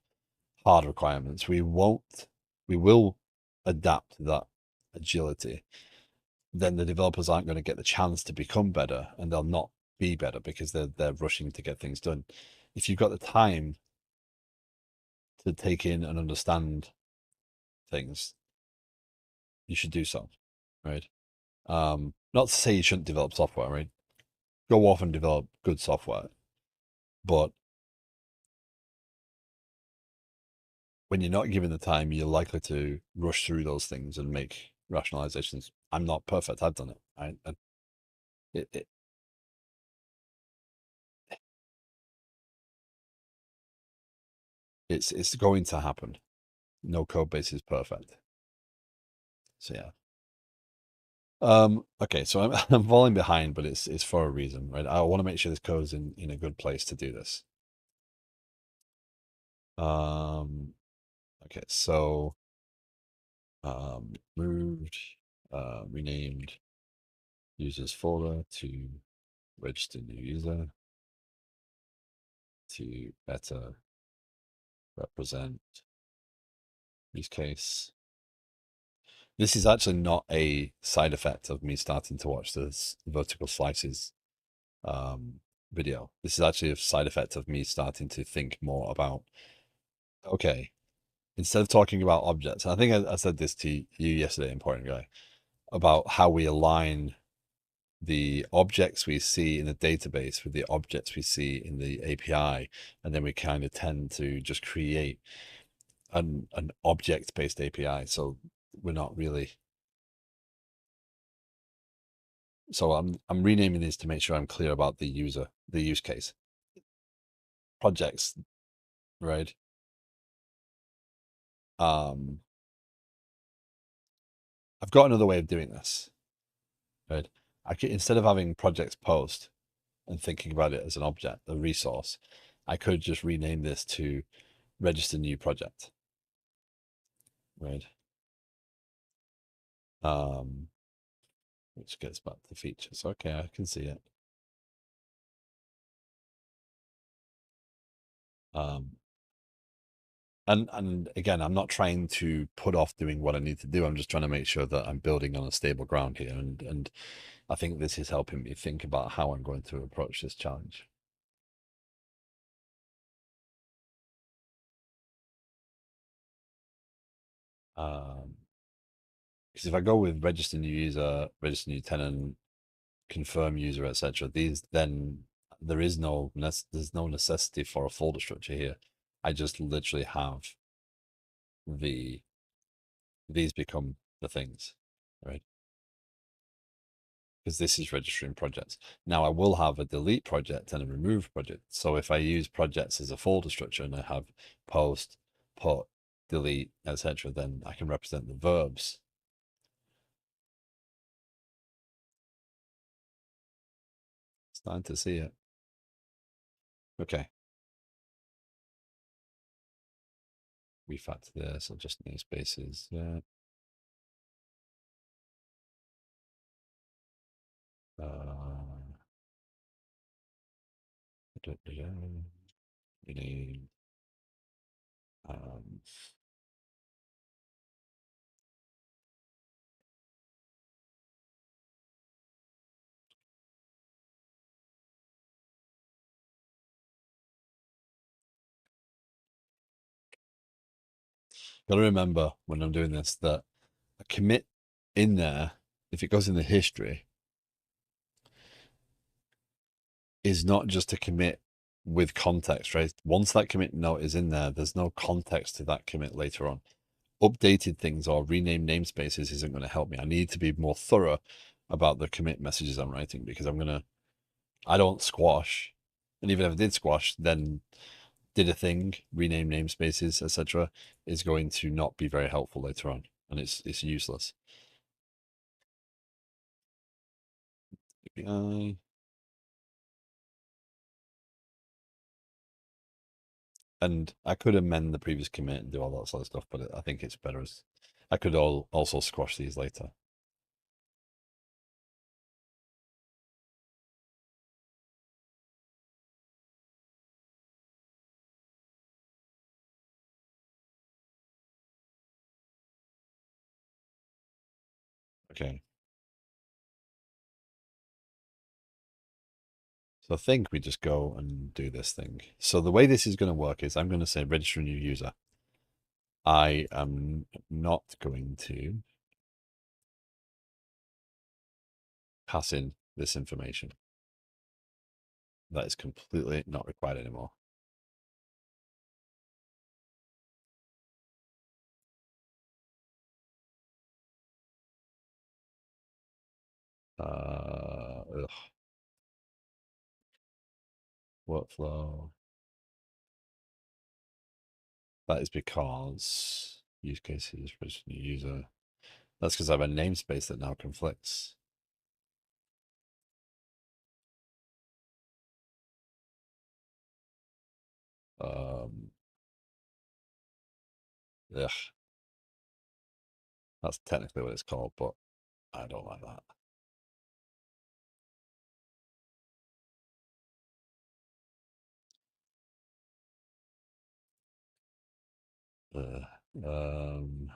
hard requirements, we will adapt that agility, then the developers aren't going to get the chance to become better, and they'll not be better because they're rushing to get things done. If you've got the time to take in and understand things, you should do so, right? Not to say you shouldn't develop software, right? Go off and develop good software, but when you're not given the time, you're likely to rush through those things and make rationalizations. I'm not perfect. I've done it. It, it it's going to happen. No code base is perfect. So yeah. Okay, so I'm I'm falling behind, but it's for a reason, right? I want to make sure this code's in a good place to do this. Um, okay, so moved, renamed users folder to register new user to better represent use case. This is actually not a side effect of me starting to watch this vertical slices video. This is actually a side effect of me starting to think more about, okay, instead of talking about objects, and I think I said this to you yesterday, important guy, about how we align the objects we see in the database with the objects we see in the API, and then we kind of tend to just create an object-based API. So we're not really. So I'm renaming these to make sure I'm clear about the use case. Projects, right? Um, I've got another way of doing this. Right? I could, instead of having projects post and thinking about it as an object, a resource, I could just rename this to register new project. Right. Which gets back to features. Okay, I can see it. Um, and again, I'm not trying to put off doing what I need to do. I'm just trying to make sure that I'm building on a stable ground here. And I think this is helping me think about how I'm going to approach this challenge. Because if I go with register new user, register new tenant, confirm user, etc., these then there's no necessity for a folder structure here. I just literally have the these become the things, right? Because this is registering projects. Now I will have a delete project and a remove project. So if I use projects as a folder structure and I have post, put, delete, etc., then I can represent the verbs. Starting to see it. Okay. Refactor this, adjust namespaces. Yeah. Rename. Um, Gotta remember when I'm doing this that a commit in there, if it goes in the history, is not just a commit with context, right? Once that commit note is in there, there's no context to that commit later on. Updated things or renamed namespaces isn't going to help me. I need to be more thorough about the commit messages I'm writing because I don't squash. And even if I did squash, then did a thing, rename namespaces, etc., is going to not be very helpful later on. And it's useless. API. And I could amend the previous commit and do all that sort of stuff, but I think it's better as I could also squash these later. Okay. So I think we just go and do this thing. So the way this is going to work is I'm going to say register a new user. I am not going to pass in this information. That is completely not required anymore. Ugh. Workflow. That is because use cases, register new user. That's because I have a namespace that now conflicts. Um, ugh. That's technically what it's called, but I don't like that. Uh, um,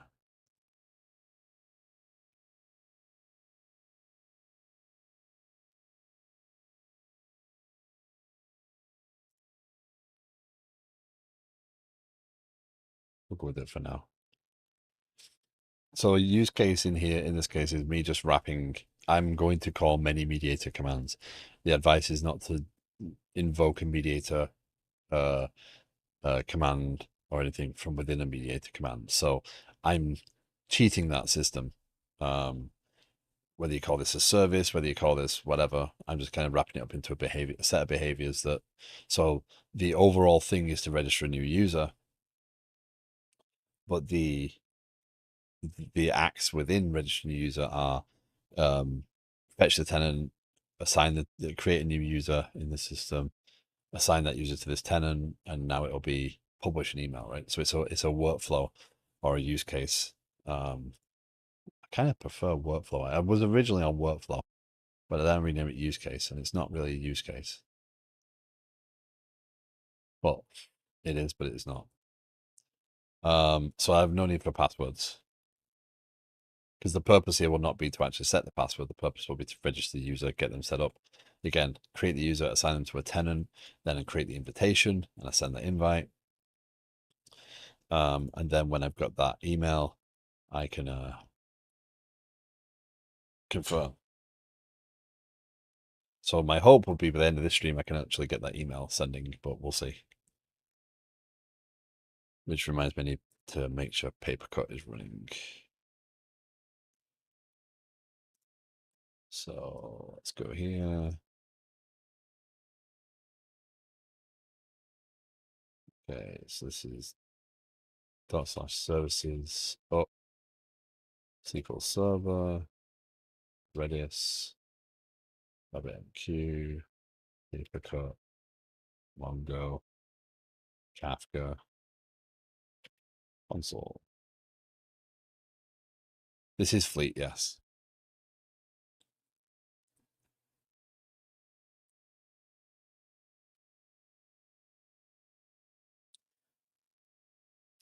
we'll go with it for now. So a use case in here, in this case, is me just wrapping. I'm going to call many mediator commands. The advice is not to invoke a mediator uh, command or anything from within a mediator command. So I'm cheating that system. Whether you call this a service, whether you call this whatever, I'm just kind of wrapping it up into a set of behaviors that. So the overall thing is to register a new user, but the the acts within register new user are fetch the tenant, assign create a new user in the system, assign that user to this tenant, and now it'll be publish an email, right? So it's a workflow or a use case. I kind of prefer workflow. I was originally on workflow, but I then renamed it use case, and it's not really a use case. Well, it is, but it's not. So I have no need for passwords because the purpose here will not be to actually set the password. The purpose will be to register the user, get them set up. Again, create the user, assign them to a tenant, then create the invitation, and I send the invite. And then when I've got that email, I can confirm. So my hope would be by the end of this stream, I can actually get that email sending, but we'll see. Which reminds me, I need to make sure Papercut is running. So let's go here. Okay, so this is /services. Oh, SQL Server, Redis, RabbitMQ, Papercut, Mongo, Kafka, console. This is Fleet, yes.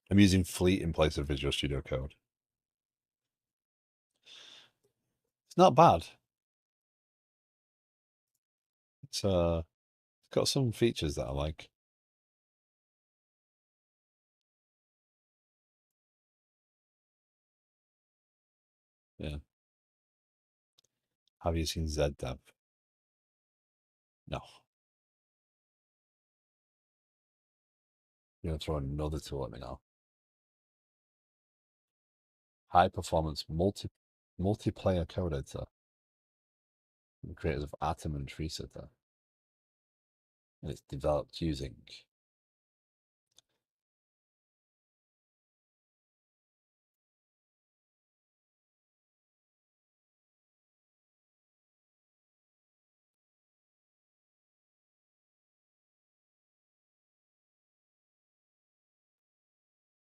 I'm using Fleet in place of Visual Studio Code. It's not bad. It's got some features that I like. Yeah. Have you seen ZDev? No. You're gonna throw another tool at me now. High performance multiplayer code editor. The creators of Atom and TreeSitter. And it's developed using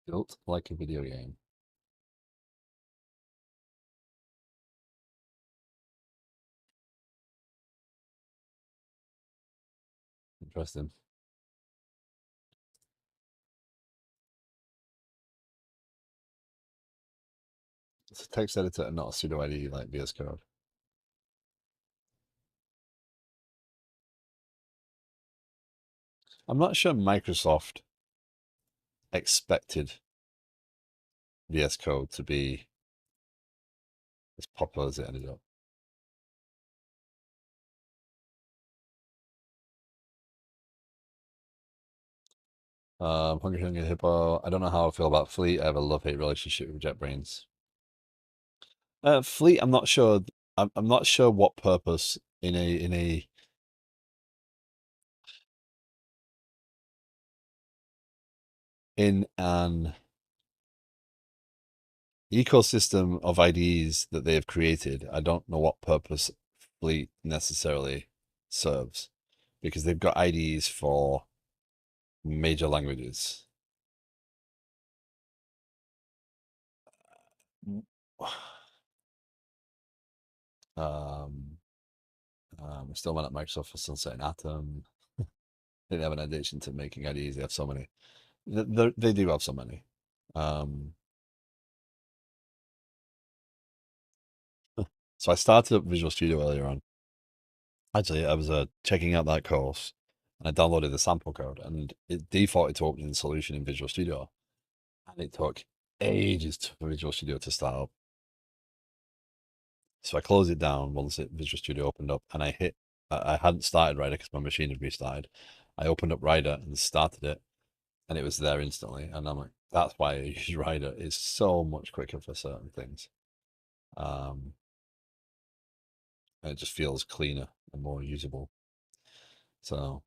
built like a video game. Interesting. It's a text editor and not a pseudo IDE like VS Code. I'm not sure Microsoft expected VS Code to be as popular as it ended up. Hungry Hungry Hippo. I don't know how I feel about Fleet. I have a love-hate relationship with JetBrains. Fleet, I'm not sure. I'm not sure what purpose in an ecosystem of IDEs that they have created. I don't know what purpose Fleet necessarily serves because they've got IDEs for major languages. Um, I'm still mad at Microsoft for sunsetting Atom. They have an addition to making IDEs. They have so many. They do have so many. So I started up Visual Studio earlier on. Actually, I was checking out that course and I downloaded the sample code and it defaulted to opening the solution in Visual Studio. And it took ages for Visual Studio to start up. So I closed it down once Visual Studio opened up and I hadn't started Rider because my machine had restarted. I opened up Rider and started it and it was there instantly. And I'm like, that's why I use Rider. It's so much quicker for certain things. And it just feels cleaner and more usable. So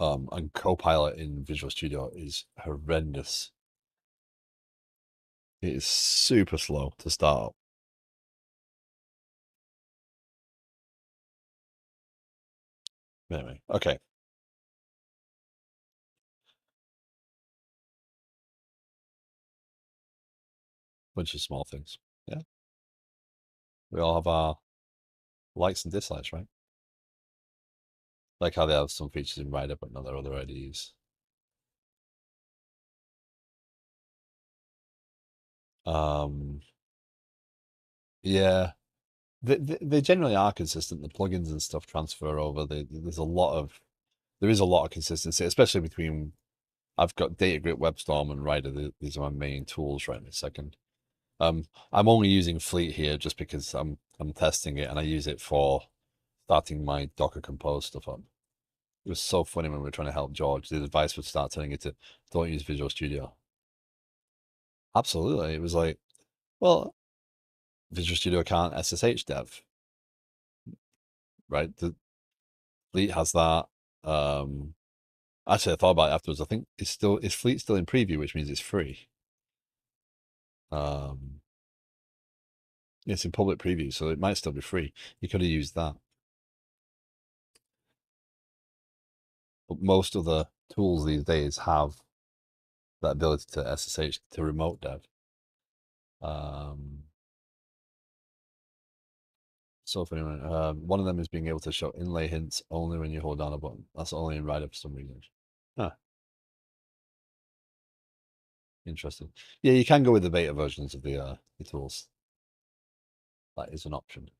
And Copilot in Visual Studio is horrendous. It is super slow to start up. Anyway, okay. Bunch of small things. Yeah. We all have our likes and dislikes, right? Like how they have some features in Rider, but not their other IDs. Um, yeah, they generally are consistent. The plugins and stuff transfer over. There is a lot of consistency, especially between. I've got DataGrip, WebStorm, and Rider. These are my main tools right this second. I'm only using Fleet here just because I'm testing it and I use it for starting my Docker Compose stuff up. It was so funny when we were trying to help George. The advice would start telling it to don't use Visual Studio. Absolutely. It was like, well, Visual Studio can't SSH dev, right? The Fleet has that. Um, Actually, I thought about it afterwards. I think is Fleet still in preview, which means it's free. Um, it's in public preview, so it might still be free. You could have used that. But most of the tools these days have that ability to SSH to remote dev. Um, so funny. One of them is being able to show inlay hints only when you hold down a button. That's only in Rider for some reason. Huh, interesting. Yeah, you can go with the beta versions of the tools. That is an option.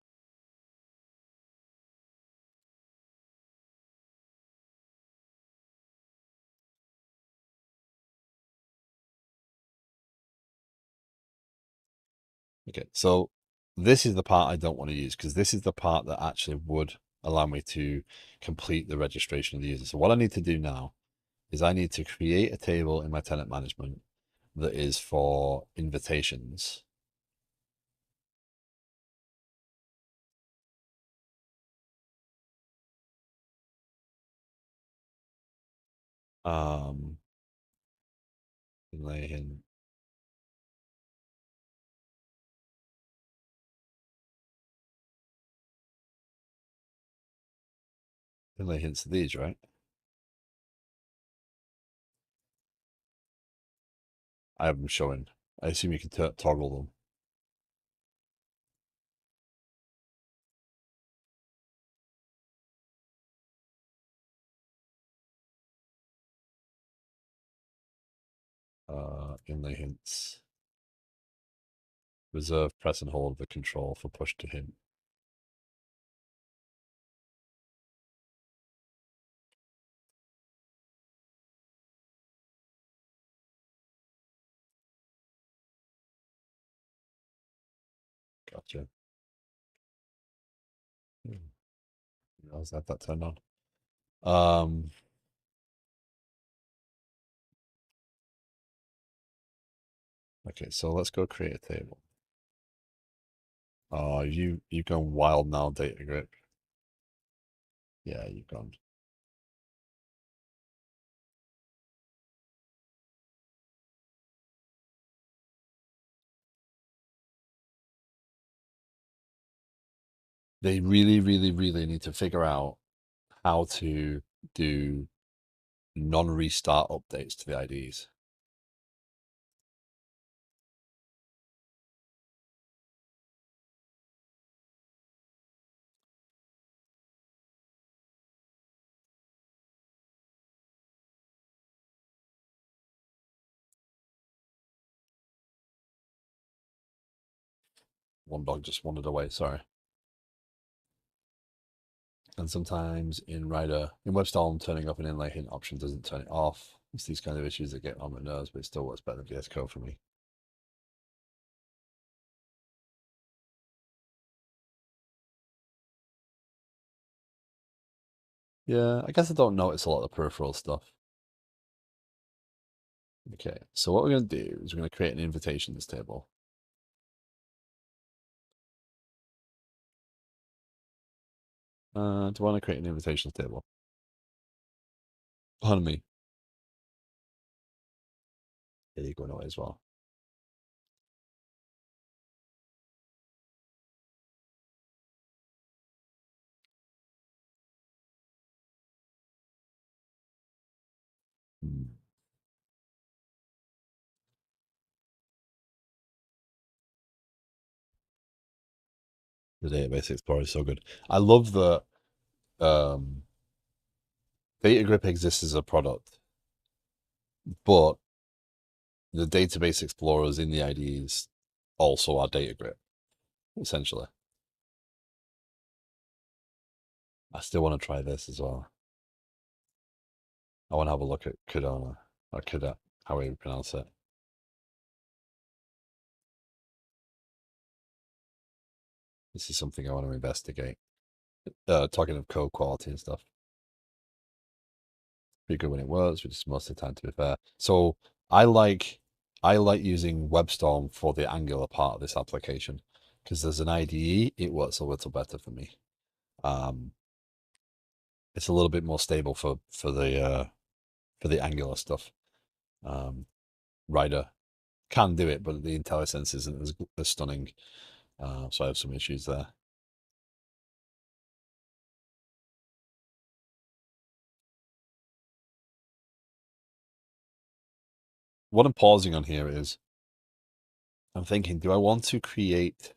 Okay, so this is the part I don't want to use because this is the part that actually would allow me to complete the registration of the user. So what I need to do now is I need to create a table in my tenant management that is for invitations. Um, inlay hint, inlay hints of these, right? I have them showing. I assume you can toggle them. Inlay hints. Reserve, press and hold the control for push to hint. Gotcha. How's that turned on? Um, okay, so let's go create a table. Oh, you've gone wild now, data grip. Yeah, you've gone. They really, really, really need to figure out how to do non-restart updates to the IDs. One dog just wandered away, sorry. And sometimes in Rider, in WebStorm, turning off an inlay hint option doesn't turn it off. It's these kind of issues that get on my nerves, but it still works better than VS Code for me. Yeah, I guess I don't notice a lot of the peripheral stuff. Okay, so what we're going to do is we're going to create an invitations table. Do I want to create an invitations table? Pardon me. Yeah, you're going away as well. Hmm. The database explorer is so good. I love that um, Data Grip exists as a product, but the database explorers in the IDEs also are Data Grip, essentially. I still want to try this as well. I want to have a look at Kudona, or Kuda, how we pronounce it. This is something I want to investigate. Talking of code quality and stuff. Pretty good when it works, which is most of the time, to be fair. So I like I like using WebStorm for the Angular part of this application because there's an IDE. It works a little better for me. Um, it's a little bit more stable for the Angular stuff. Um, Rider can do it, but the IntelliSense isn't as stunning. So I have some issues there. What I'm pausing on here is I'm thinking, do I want to create?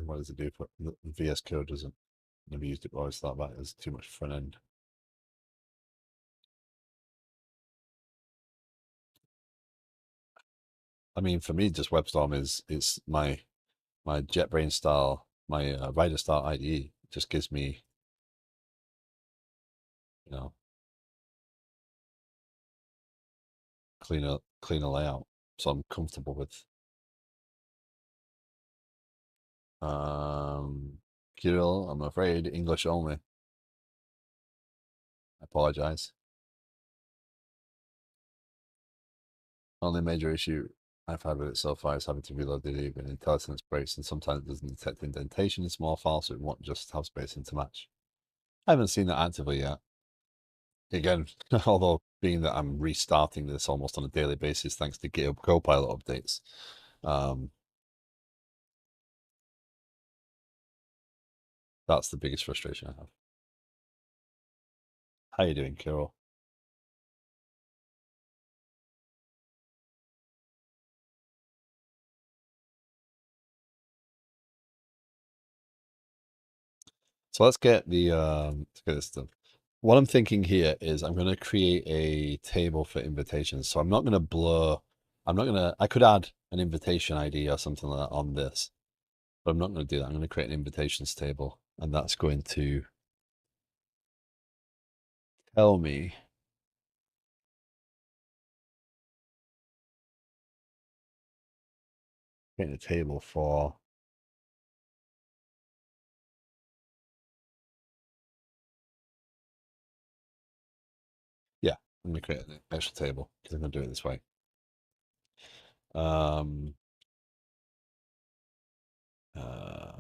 What does it do for the VS Code? Doesn't never used it, but I always thought that is too much front end. I mean, for me, just WebStorm is it's my JetBrains style, my Rider style IDE. It just gives me, you know, cleaner layout, so I'm comfortable with. Kirill, I'm afraid English only. I apologize. Only major issue I've had with it so far is having to reload the DB in IntelliSense breaks, and sometimes it doesn't detect indentation in small files, so it won't just have spacing to match. I haven't seen that actively yet. Again, although being that I'm restarting this almost on a daily basis thanks to GitHub Copilot updates, um, that's the biggest frustration I have. How you doing, Kirill? So let's get this done. What I'm thinking here is I'm going to create a table for invitations. So I'm not going to blur. I'm not going to. I could add an invitation ID or something like that on this, but I'm not going to do that. I'm going to create an invitations table, and that's going to tell me create a table for. Yeah, I'm going to create an extra table because I'm going to do it this way. Um, uh,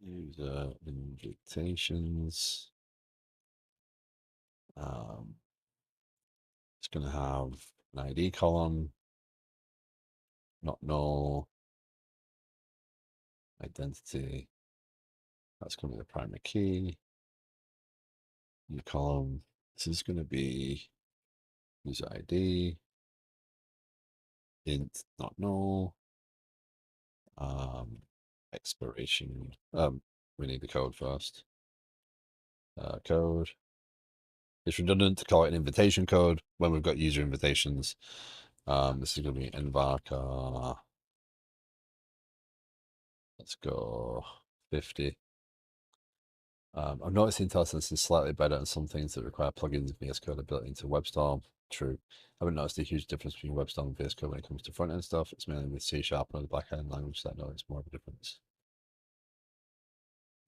User invitations. It's going to have an ID column, not null, identity. That's going to be the primary key. New column. This is going to be user ID, int, not null. Expiration. We need the code first. Code. It's redundant to call it an invitation code when we've got user invitations. This is going to be Envarka. Let's go 50. I've noticed IntelliSense is slightly better on some things that require plugins and VS Code built into WebStorm. True. I haven't noticed a huge difference between WebStorm and VS Code when it comes to front end stuff. It's mainly with C# and other back end languages that I know it's more of a difference.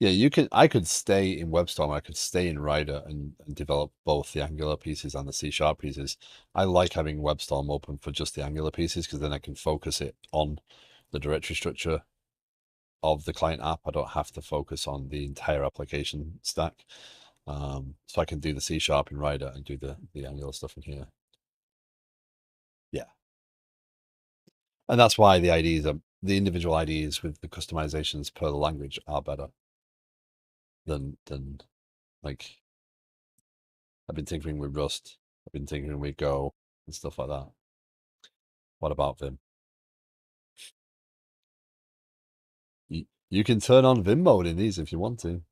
Yeah, you can. I could stay in WebStorm. I could stay in Rider and develop both the Angular pieces and the C# pieces. I like having WebStorm open for just the Angular pieces because then I can focus it on the directory structure of the client app. I don't have to focus on the entire application stack. So I can do the C# in Rider and do the Angular stuff in here. Yeah, and that's why the IDs are the individual IDs with the customizations per the language are better than like I've been tinkering with Rust. I've been tinkering with Go and stuff like that. What about Vim? You can turn on Vim mode in these if you want to.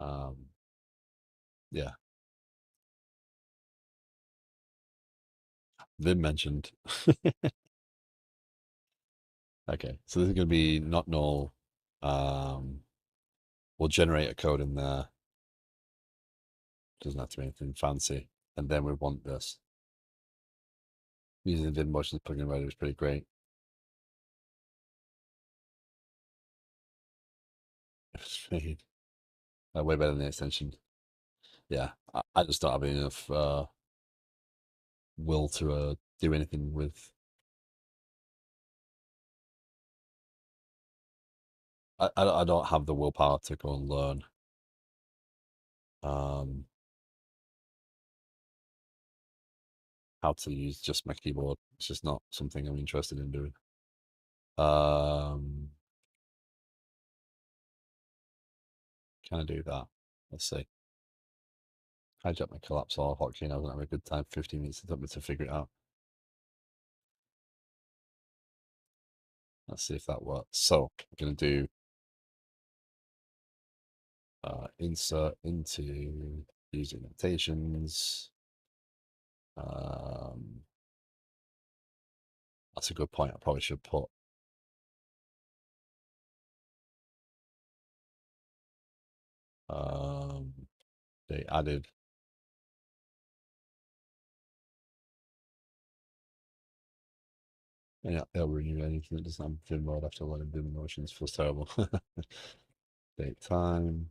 Um, yeah, Vim mentioned. Okay, so this is going to be not null. We'll generate a code in there. Doesn't have to be anything fancy. And then we want this. Using the Vim motions plugin writer is pretty great. It's made way better than the extension. Yeah, I just don't have enough will to do anything with. I don't have the willpower to go and learn. How to use just my keyboard. It's just not something I'm interested in doing. Can I do that? Let's see. Hijack my collapse all hotkey. I wasn't having a good time. 15 minutes it took me to figure it out. Let's see if that works. So I'm going to do insert into user annotations. That's a good point. I probably should put they added yeah, they'll renew anything that doesn't have Vim mode after letting Vim motions feels terrible. Date time,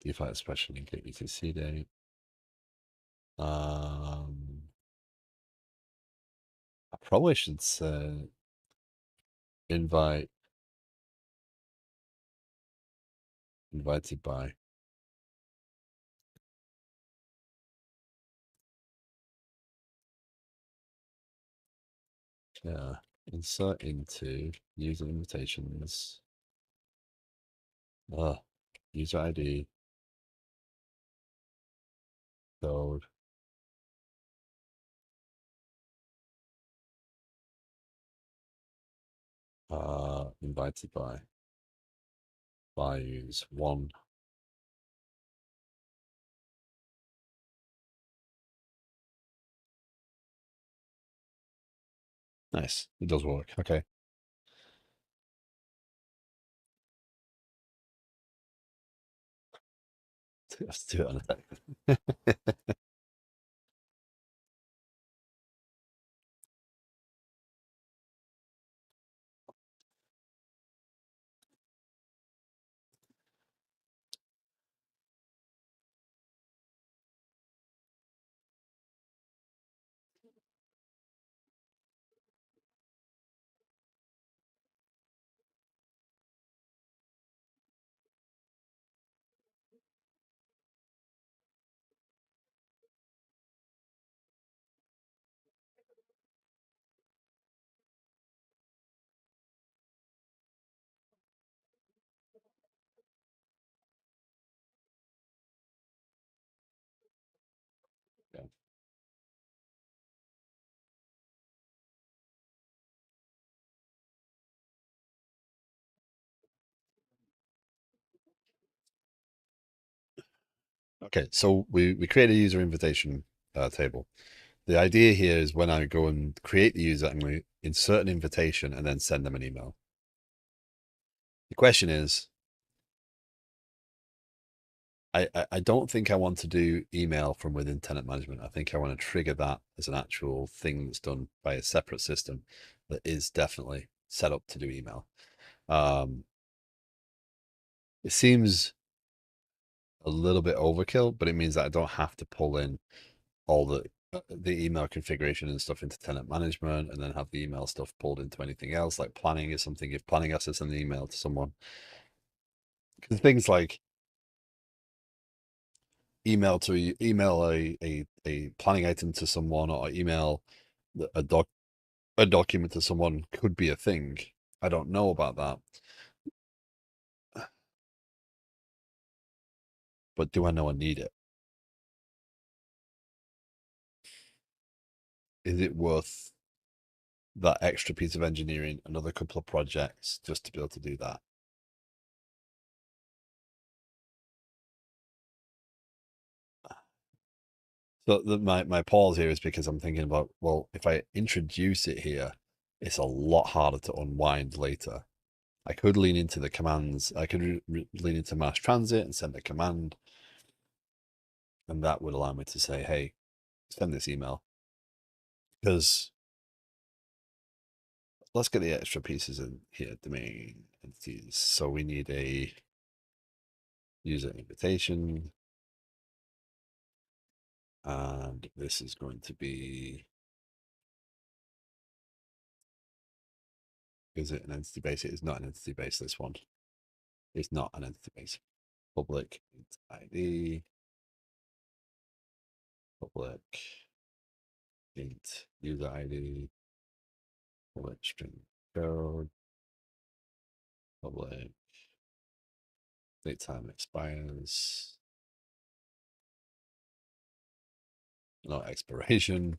default expression and get UTC date. I probably should say invited by. Yeah, insert into user invitations. User ID, code. Invited by values 1. Nice, it does work. Okay. Let's do it on a text. Yeah. Okay, so we create a user invitation table. The idea here is when I go and create the user, I'm going to insert an invitation and then send them an email. The question is, I don't think I want to do email from within tenant management. I think I want to trigger that as an actual thing that's done by a separate system. that is definitely set up to do email. Um, it seems a little bit overkill, but it means that I don't have to pull in all the email configuration and stuff into tenant management, and then have the email stuff pulled into anything else. Like planning is something, if planning has to send an email to someone, because things like email a planning item to someone, or email a document to someone could be a thing. I don't know about that, but do I know I need it? Is it worth that extra piece of engineering, another couple of projects just to be able to do that? So my pause here is because I'm thinking about, well, if I introduce it here, it's a lot harder to unwind later. I could lean into the commands. I could lean into MassTransit and send a command, and that would allow me to say, hey, send this email. Because let's get the extra pieces in here, domain entities. So we need a user invitation, and this is going to be, is it an entity base? It is not an entity base, this one. It's not an entity base. Public ID, public int user ID, public string code, public date time expires, no expiration,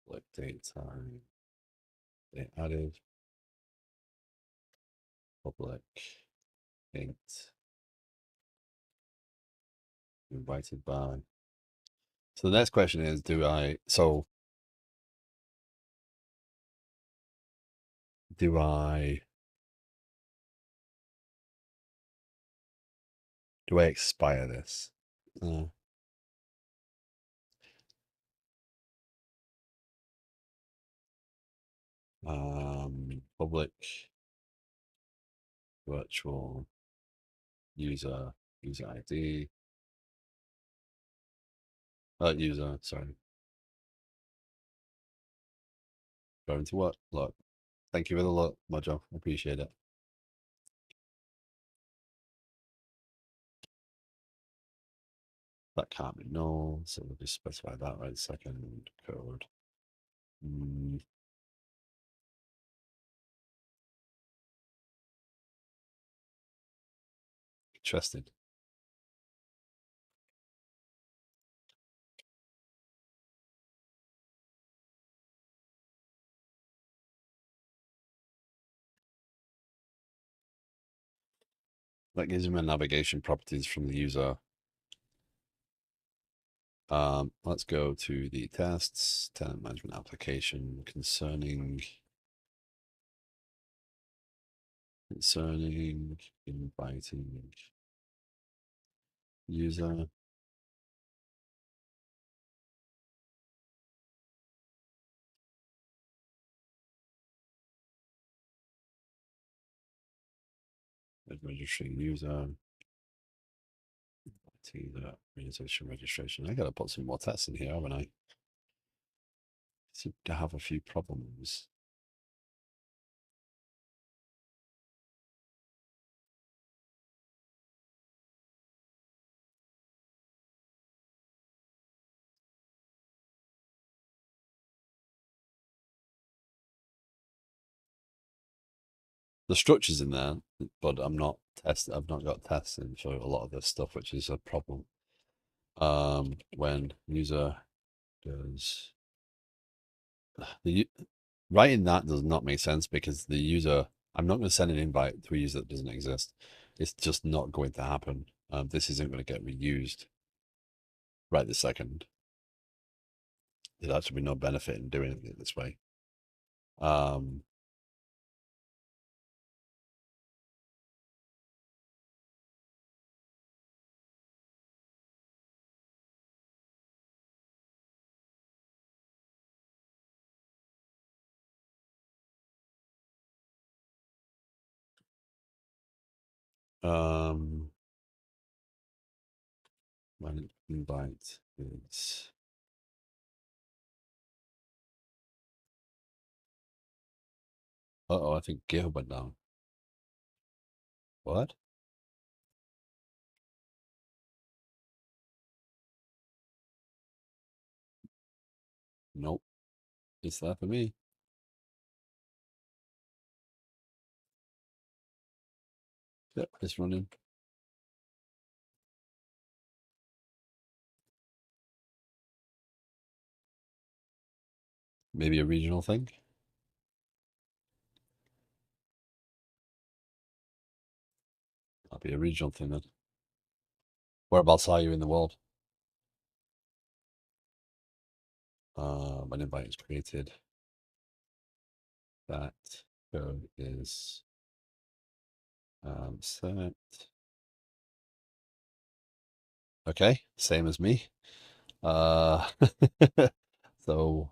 public date time, date added, public int invited by. So the next question is, do I do I expire this? Uh, Public virtual user ID, user, sorry, going to what? Look, thank you for the look, Mojo. Appreciate it. That can't be null, so we'll just specify that right second code. Interesting. That gives him a navigation properties from the user. Let's go to the tests, tenant management application concerning inviting user. Registering user. User organization registration. I gotta put some more tests in here, haven't I? Seem to have a few problems. The structure's in there, but I've not got tests in for a lot of this stuff, which is a problem. When user does the writing that does not make sense, because the user, I'm not going to send an invite to a user that doesn't exist. It's just not going to happen. This isn't going to get reused right this second. There'd actually be no benefit in doing it this way. Um, My invite is. Uh-oh, I think GitHub went down. What? Nope. It's there for me. Yep, it's running. Maybe a regional thing? That'll be a regional thing then. Whereabouts are you in the world? An invite is created. That code is set. Okay, same as me. Uh, so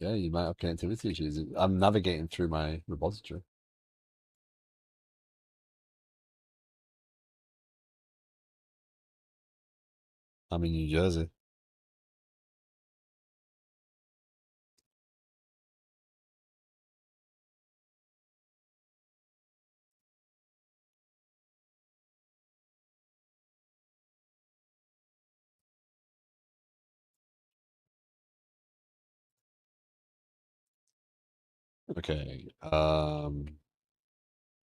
yeah, you might have connectivity issues. I'm navigating through my repository. I'm in New Jersey. Okay.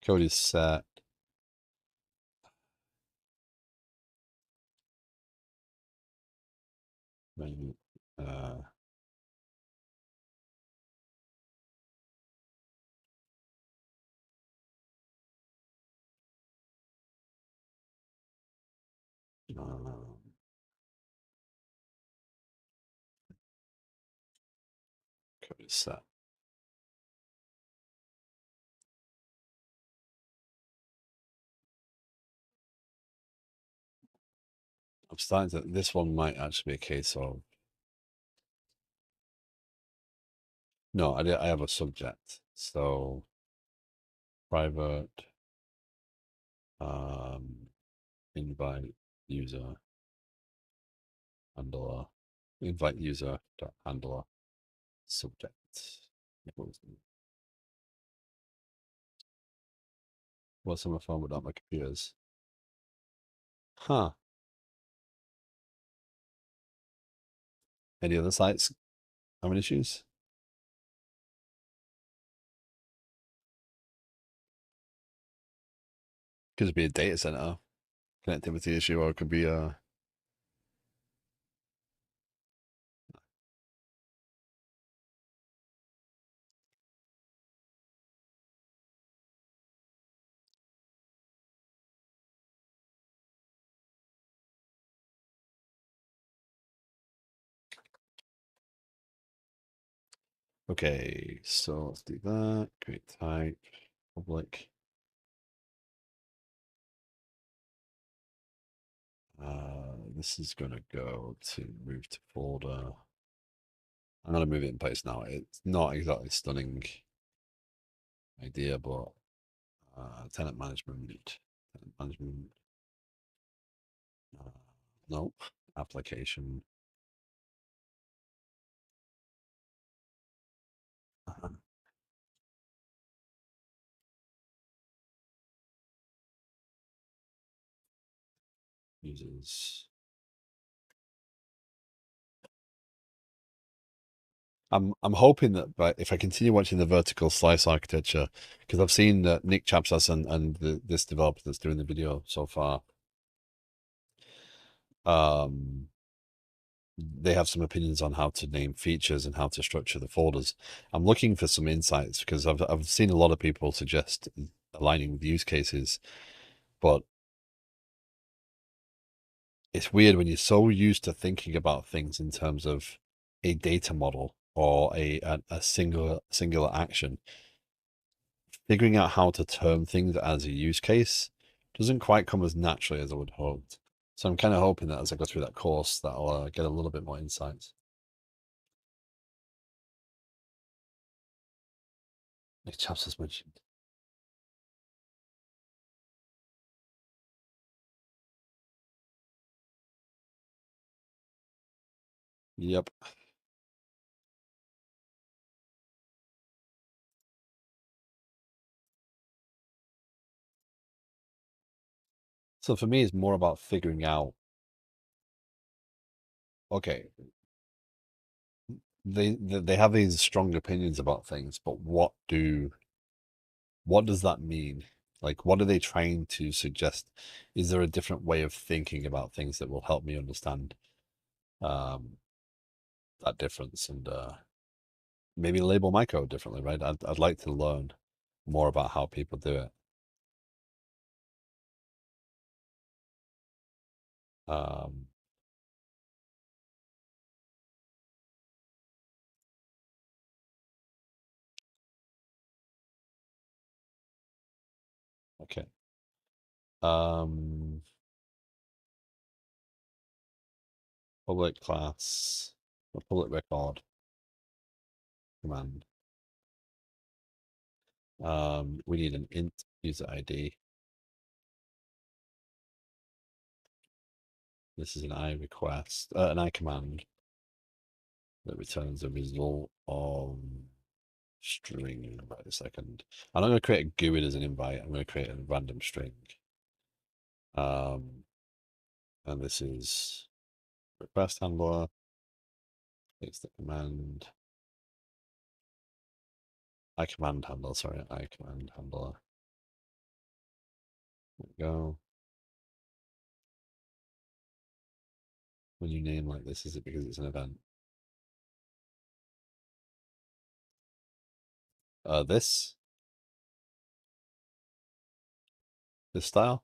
Code is set. Maybe, code is set. I'm starting to. This one might actually be a case of. No, I have a subject. So private invite user handler, invite user dot handler subject. What's on my phone without my computers? Huh. Any other sites having issues? Could be a data center connectivity issue, or it could be a. Okay, so let's do that. Create type, public. This is gonna go to move to folder. I'm gonna move it in place now. It's not exactly a stunning idea, but tenant management, uh, nope, application. Users. I'm hoping that, but if I continue watching the vertical slice architecture, because I've seen Nick Chapsas and this developer that's doing the video so far, um, they have some opinions on how to name features and how to structure the folders. I'm looking for some insights because I've seen a lot of people suggest aligning with use cases, but it's weird when you're so used to thinking about things in terms of a data model or a singular action. Figuring out how to term things as a use case doesn't quite come as naturally as I would hope. So I'm kind of hoping that as I go through that course, that I'll get a little bit more insights. Nick Chaps has mentioned. Yep. So for me, it's more about figuring out, okay, they have these strong opinions about things, but what does that mean? Like, what are they trying to suggest? Is there a different way of thinking about things that will help me understand um, that difference and maybe label my code differently, right? I'd like to learn more about how people do it. Um, okay. Um, public class, a public record command. We need an int user ID. This is an I request, an I command that returns a result of string. Wait a second. I'm not going to create a GUID as an invite. I'm going to create a random string. Um, and this is request handler. It's the command. I command handler. Sorry, I command handler. There we go. When you name like this, is it because it's an event? This style.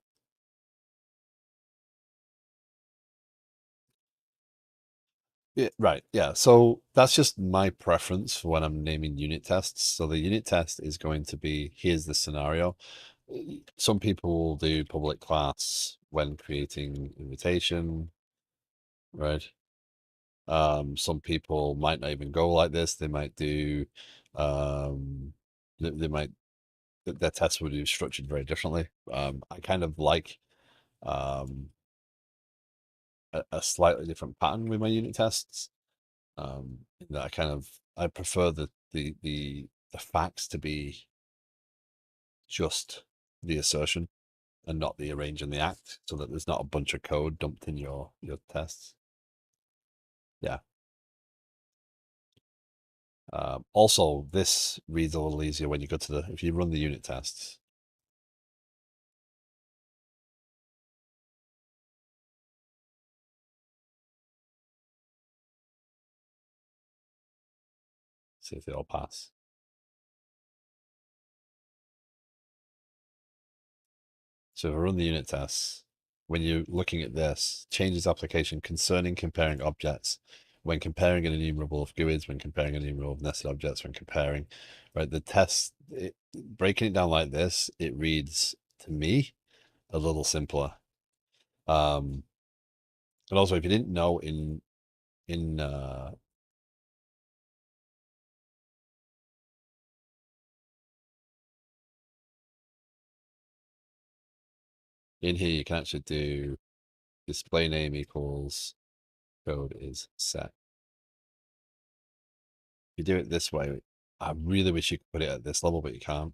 Yeah, right. Yeah. So that's just my preference for when I'm naming unit tests. So the unit test is going to be, here's the scenario. Some people will do public class when creating invitation, right? Some people might not even go like this. They might do, um, they might, their tests would be structured very differently. I kind of like um, a slightly different pattern with my unit tests. That I prefer the facts to be just the assertion and not the arrange and the act, so that there's not a bunch of code dumped in your tests. Yeah. Also, this reads a little easier when you go to if you run the unit tests. See if they all pass. So if I run the unit tests, when you're looking at this, changes application concerning comparing objects, when comparing an enumerable of GUIDs, when comparing an enumerable of nested objects, when comparing, right, the test, breaking it down like this, it reads to me a little simpler. And also, if you didn't know, in in here, you can actually do display name equals code is set. If you do it this way, I really wish you could put it at this level, but you can't.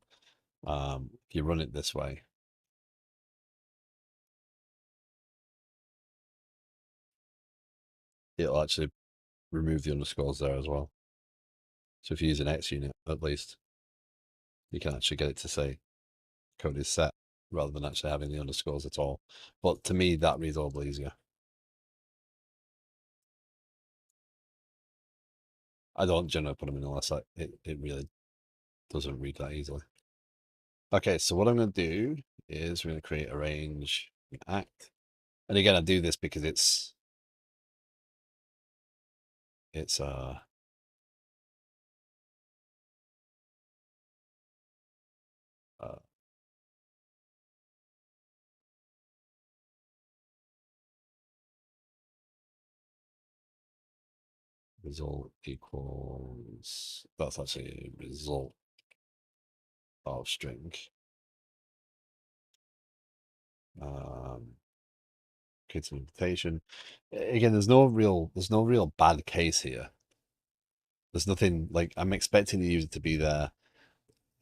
If you run it this way, it'll actually remove the underscores there as well. So if you use an X unit, at least, you can actually get it to say code is set rather than actually having the underscores at all. But to me, that reads a little easier. I don't generally put them in unless it really doesn't read that easily. Okay, so what I'm going to do is we're going to create arrange act. And again, I do this because it's uh result equals, that's actually a result of string. Um, creates an invitation. Again, there's no real bad case here. There's nothing like I'm expecting the user to be there.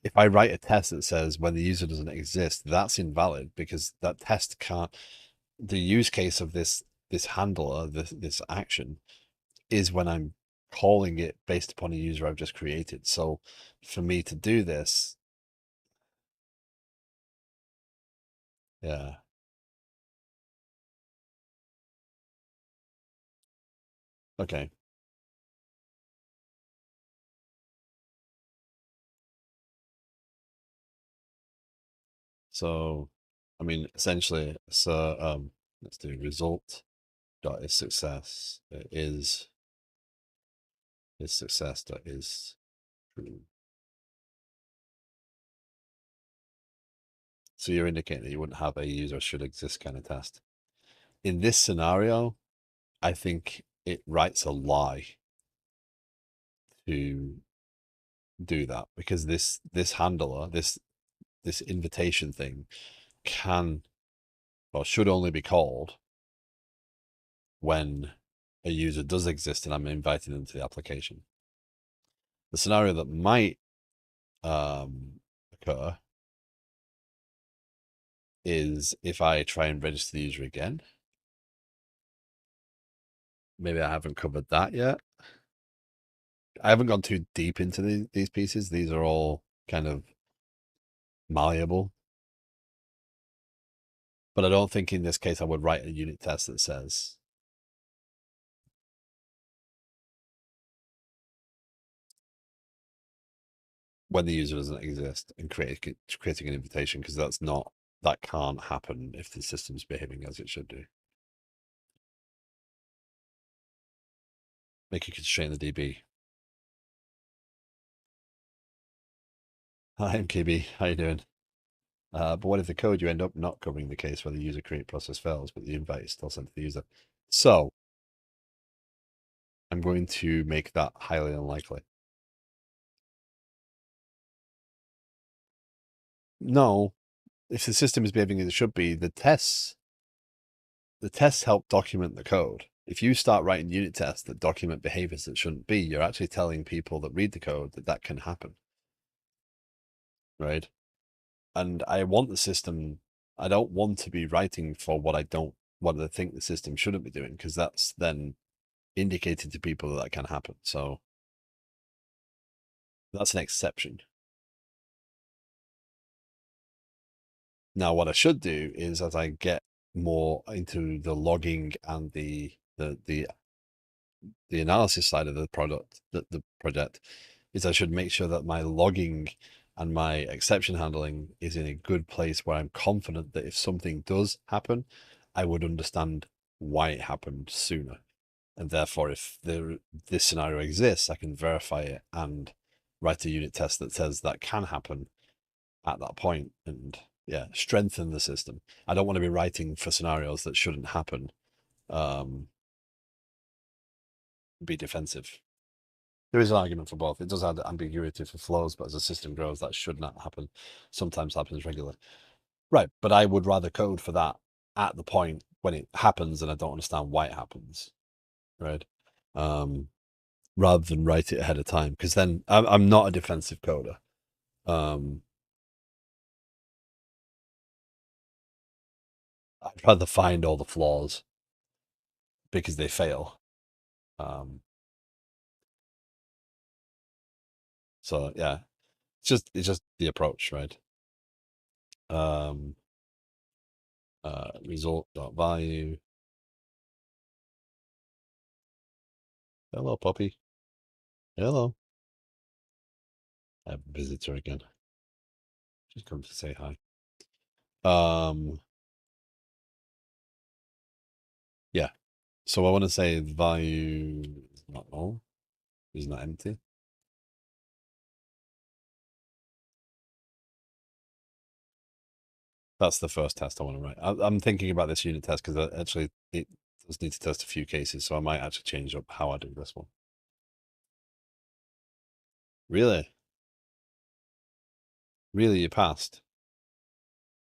If I write a test that says when the user doesn't exist, that's invalid because that test can't. The use case of this handler, this action, is when I'm calling it based upon a user I've just created. So for me to do this, yeah, okay. So, I mean, essentially, so let's do result dot is success is success dot is true. So you're indicating that you wouldn't have a user should exist kind of test. In this scenario, I think it writes a lie to do that because this handler, this invitation thing can or should only be called when a user does exist and I'm inviting them to the application. The scenario that might occur is if I try and register the user again. Maybe I haven't covered that yet. I haven't gone too deep into these pieces. These are all kind of malleable. But I don't think in this case I would write a unit test that says when the user doesn't exist and creating an invitation because that can't happen if the system's behaving as it should do. Make a constraint in the DB. Hi, I'm KB. How you doing? But what if the code you end up not covering the case where the user create process fails, but the invite is still sent to the user? So I'm going to make that highly unlikely. No, if the system is behaving as it should be, the tests help document the code. If you start writing unit tests that document behaviors that shouldn't be, you're actually telling people that read the code that that can happen, right? And I want the system. I don't want to be writing for what I think the system shouldn't be doing, because that's then indicating to people that that can happen. So that's an exception. Now, what I should do is, as I get more into the logging and the analysis side of the project, is I should make sure that my logging and my exception handling is in a good place where I'm confident that if something does happen, I would understand why it happened sooner. And therefore, if this scenario exists, I can verify it and write a unit test that says that can happen at that point and yeah, strengthen the system. I don't want to be writing for scenarios that shouldn't happen. Be defensive. There is an argument for both. It does add ambiguity for flows, but as the system grows, that should not happen. Sometimes happens regularly. Right, but I would rather code for that at the point when it happens and I don't understand why it happens. Right. Um, rather than write it ahead of time, because then I'm not a defensive coder. I'd rather find all the flaws because they fail. Um, so yeah, it's just the approach, right? Um, result dot value. Hello, puppy. Hello. I have a visitor again. Just come to say hi. Yeah. So I want to say the value is not null, is not empty. That's the first test I want to write. I'm thinking about this unit test because actually it does need to test a few cases, so I might actually change up how I do this one. Really? Really, you passed?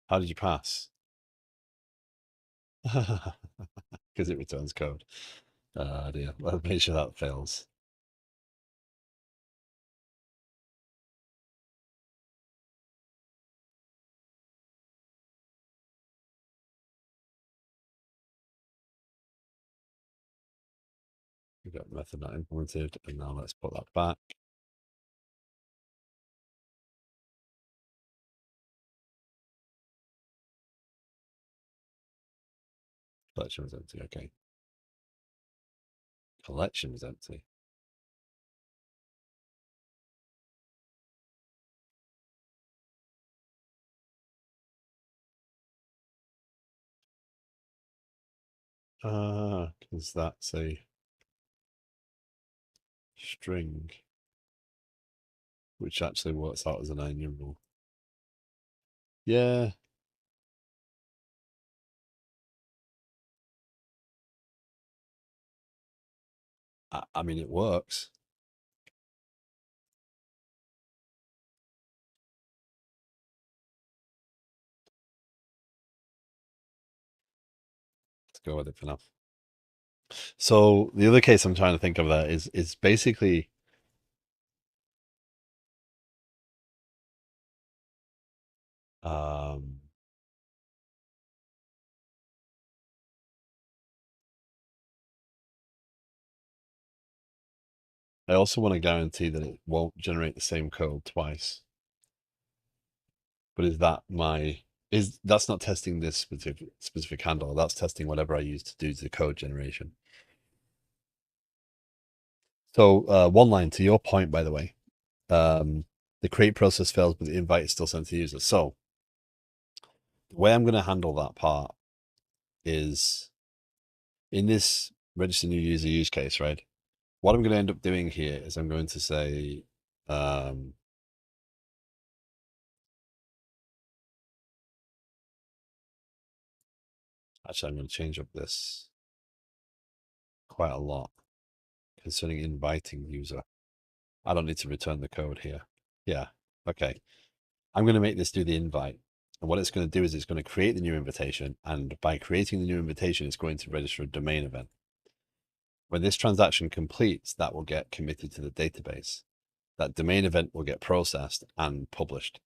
How did you pass? because it returns code. Dear. Let's make sure that fails. We've got method not implemented, and now let's put that back. Collection was empty. Okay. Collection was empty. Because that's a string, which actually works out as an enumerable. Yeah. I mean, it works. Let's go with it for now. So the other case I'm trying to think of there is basically um, I also want to guarantee that it won't generate the same code twice. But that's not testing this specific handle, that's testing whatever I use to do the code generation. So one line to your point, by the way, the create process fails, but the invite is still sent to the user. So the way I'm going to handle that part is in this register new user use case, right? What I'm going to end up doing here is I'm going to say, actually, I'm going to change up this quite a lot concerning inviting user. I don't need to return the code here. Yeah. Okay. I'm going to make this do the invite. And what it's going to do is it's going to create the new invitation. And by creating the new invitation, it's going to register a domain event. When this transaction completes, that will get committed to the database. That domain event will get processed and published.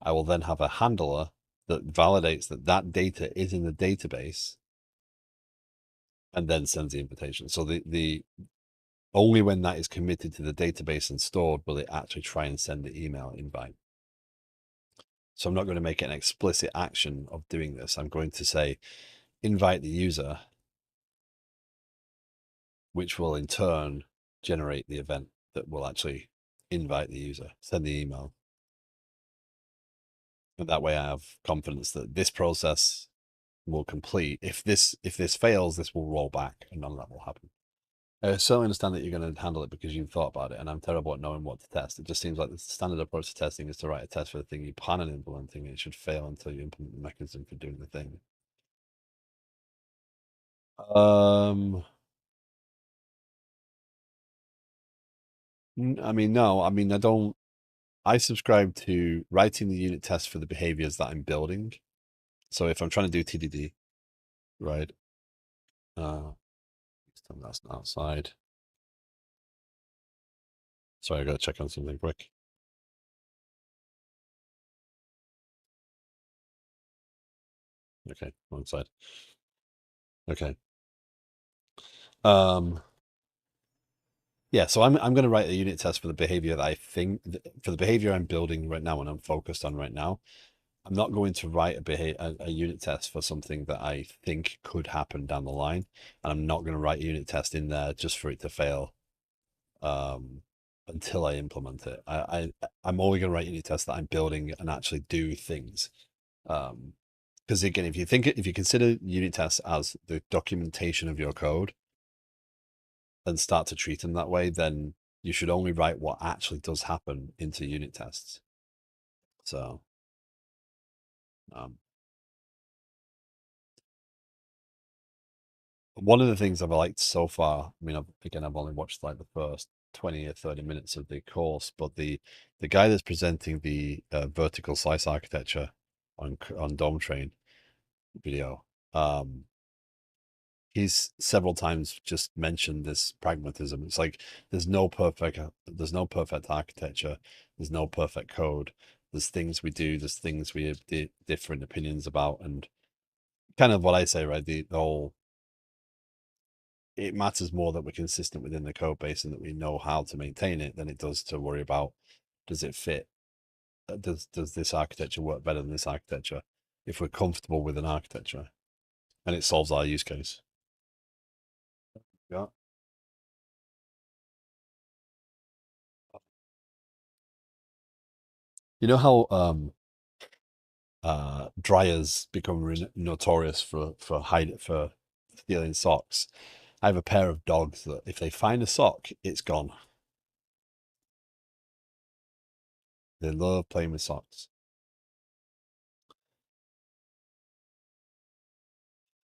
I will then have a handler that validates that that data is in the database and then sends the invitation. So the only when that is committed to the database and stored will it actually try and send the email invite. So I'm not going to make an explicit action of doing this. I'm going to say invite the user, which will in turn generate the event that will actually invite the user, send the email. And that way I have confidence that this process will complete. If this fails, this will roll back and none of that will happen. I certainly understand that you're going to handle it because you've thought about it, and I'm terrible at knowing what to test. It just seems like the standard approach to testing is to write a test for the thing you plan on implementing. It should fail until you implement the mechanism for doing the thing. I mean, no, I mean, I subscribe to writing the unit test for the behaviors that I'm building. So if I'm trying to do TDD, right? That's not outside. Sorry, I got to check on something quick. Okay, wrong side. Okay. Yeah, so I'm going to write a unit test for the behavior that I think for the behavior I'm building right now and I'm focused on right now. I'm not going to write a unit test for something that I think could happen down the line, and I'm not going to write a unit test in there just for it to fail until I implement it. I'm only going to write unit tests that I'm building and actually do things. Because again, if you consider unit tests as the documentation of your code and start to treat them that way, then you should only write what actually does happen into unit tests. So, one of the things I've liked so far, I mean, I've only watched like the first 20 or 30 minutes of the course, but the guy that's presenting the vertical slice architecture on Dome Train video, he's several times just mentioned this pragmatism. It's like there's no perfect architecture, there's no perfect code. There's things we do, there's things we have different opinions about, and kind of what I say, right? The whole it matters more that we're consistent within the code base and that we know how to maintain it than it does to worry about does it fit? Does this architecture work better than this architecture? If we're comfortable with an architecture and it solves our use case. Yeah. You know how dryers become notorious for stealing socks. I have a pair of dogs that if they find a sock, it's gone. They love playing with socks.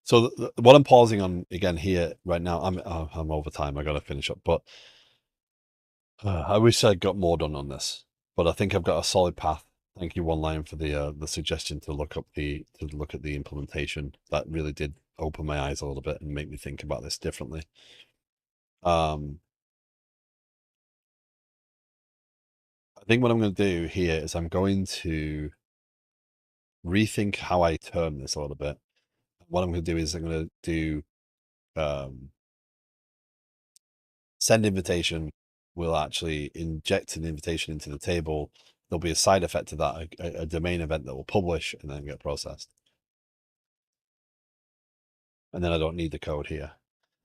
So what I'm pausing on again here right now, I'm over time. I got to finish up, but I wish I'd got more done on this. But I think I've got a solid path. Thank you, One Line, for the suggestion to look at the implementation. That really did open my eyes a little bit and make me think about this differently. I think what I'm going to do here is I'm going to rethink how I term this a little bit. What I'm going to do is I'm going to do send invitation. We'll actually inject an invitation into the table. There'll be a side effect to that, a domain event that will publish and then get processed. And then I don't need the code here.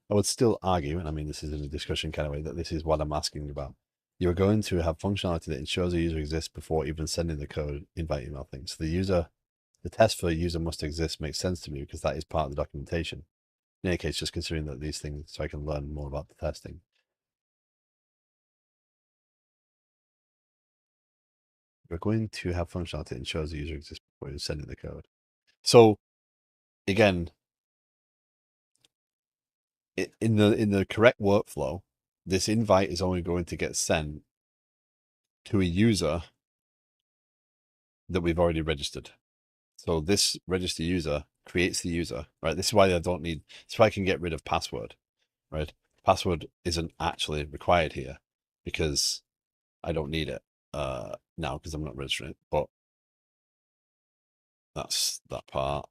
I would still argue, and I mean, this is in a discussion kind of way, that this is what I'm asking about. You're going to have functionality that ensures a user exists before even sending the code invite email thing. So the test for a user must exist makes sense to me because that is part of the documentation. In any case, just considering that these things, so I can learn more about the testing. We're going to have functionality that ensures the user exists before even sending the code. So again, in the correct workflow, this invite is only going to get sent to a user that we've already registered. So this register user creates the user, right? This is why I don't need, this is why I can get rid of password, right? Password isn't actually required here because I don't need it now because I'm not registering it, but that's that part.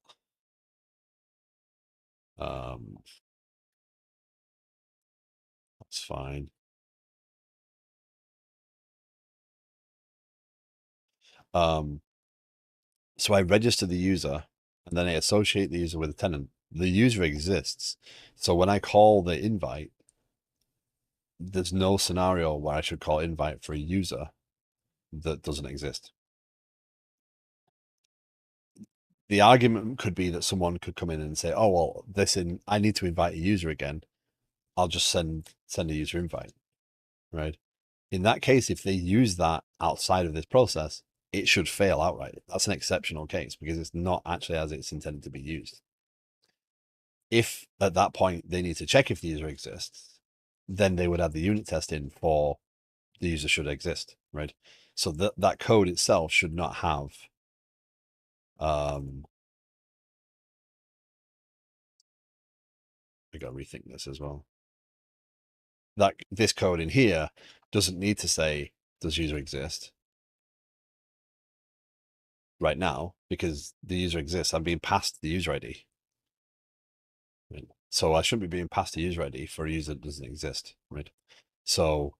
That's fine. So I register the user and then I associate the user with a tenant. The user exists. So when I call the invite, there's no scenario where I should call invite for a user that doesn't exist. The argument could be that someone could come in and say, "Oh well, I need to invite a user again. I'll just send a user invite." Right? In that case, if they use that outside of this process, it should fail outright. That's an exceptional case because it's not actually as it's intended to be used. If at that point they need to check if the user exists, then they would have the unit test in for the user should exist, right? So that code itself should not have I gotta rethink this as well. That this code in here doesn't need to say does user exist right now because the user exists. I'm being passed the user ID. Right? So I shouldn't be being passed the user ID for a user that doesn't exist, right? So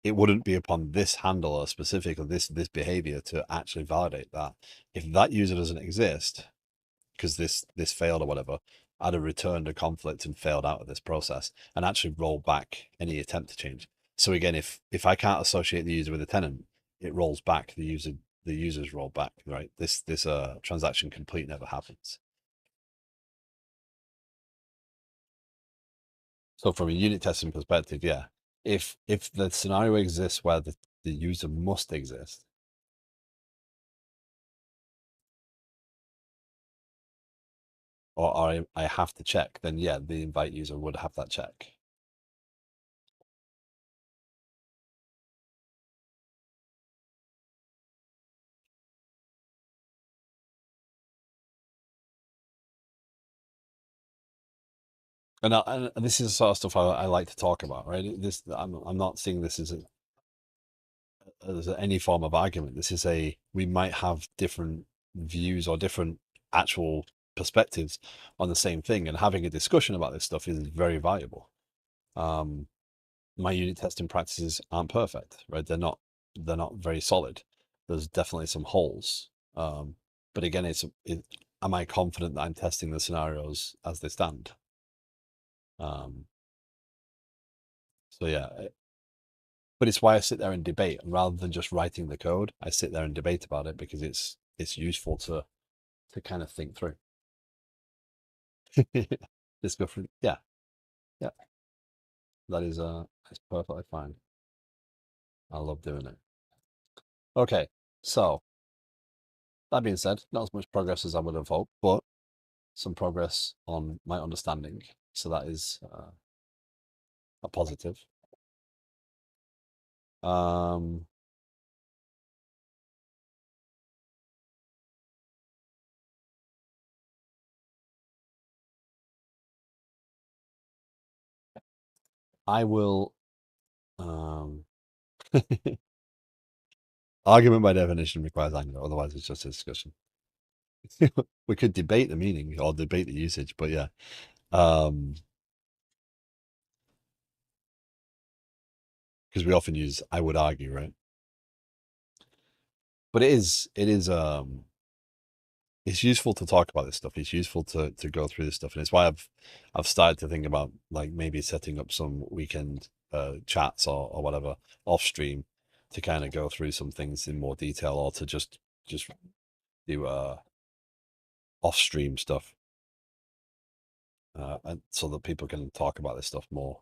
it wouldn't be upon this handler specifically, this behavior to actually validate that. If that user doesn't exist, because this failed or whatever, I'd have returned a conflict and failed out of this process and actually rolled back any attempt to change. So again, if I can't associate the user with a tenant, it rolls back the users roll back, right? This transaction complete never happens. So from a unit testing perspective, yeah, if the scenario exists where the user must exist, or I have to check, then yeah, the invite user would have that check. And this is the sort of stuff I like to talk about, right? This I'm not seeing this as any form of argument. This is we might have different views or different actual perspectives on the same thing, and having a discussion about this stuff is very valuable. My unit testing practices aren't perfect, right? They're not very solid. There's definitely some holes. But again, am I confident that I'm testing the scenarios as they stand? So yeah, but it's why I sit there and debate, and rather than just writing the code, I sit there and debate about it because it's useful to kind of think through. Just go through, yeah, yeah. That is that's perfectly fine. I love doing it. Okay, so that being said, not as much progress as I would have hoped, but some progress on my understanding. So that is a positive. Um, I will. Um, Argument by definition requires anger, otherwise it's just a discussion. We could debate the meaning or debate the usage, but yeah. Because we often use I would argue, right? But it's useful to talk about this stuff. It's useful to go through this stuff, and it's why I've started to think about like maybe setting up some weekend chats or whatever off stream to kind of go through some things in more detail, or to just do off stream stuff, and so that people can talk about this stuff more.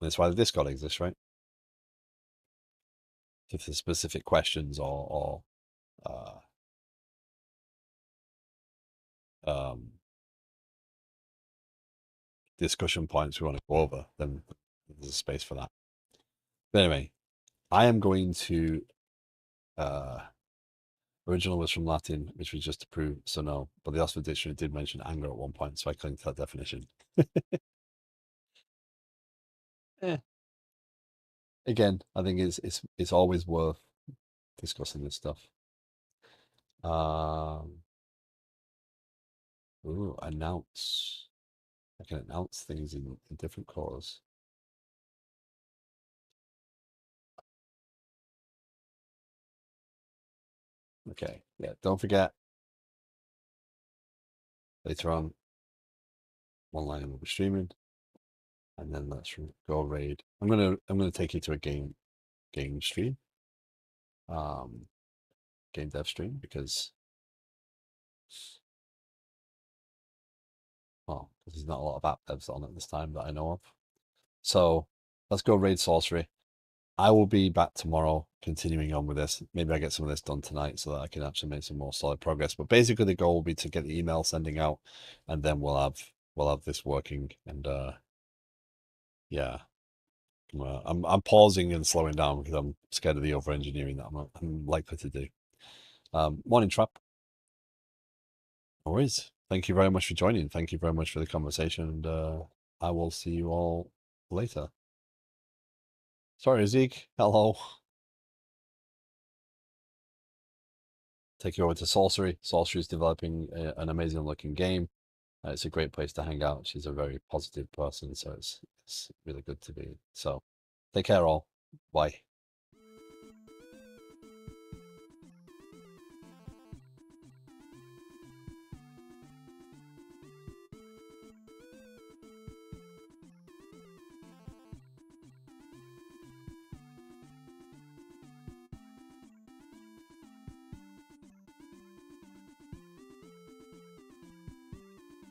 That's why the Discord exists, right? If there's specific questions or uh, um, discussion points we want to go over, then there's a space for that. But anyway, I am going to. Uh, Original was from Latin, which was just to prove so no, but the Oxford Dictionary did mention anger at one point, so I cling to that definition. Eh. Again, I think it's always worth discussing this stuff. Um, Announce. I can announce things in different cores. Okay, yeah. Don't forget later on, one line will be streaming, and then let's go raid. I'm gonna take you to a game stream, um, game dev stream because well, there's not a lot of app devs on at this time that I know of. So let's go raid sorcery. I will be back tomorrow continuing on with this. Maybe I get some of this done tonight so that I can actually make some more solid progress. But basically the goal will be to get the email sending out, and then we'll have this working. And yeah. I'm pausing and slowing down because I'm scared of the over engineering that I'm likely to do. Morning Trap. No worries. Thank you very much for joining. Thank you very much for the conversation, and I will see you all later. Sorry, Zeke. Hello. Take you over to Sorcery. Sorcery is developing an amazing looking game. It's a great place to hang out. She's a very positive person, so it's really good to be. So take care all. Bye.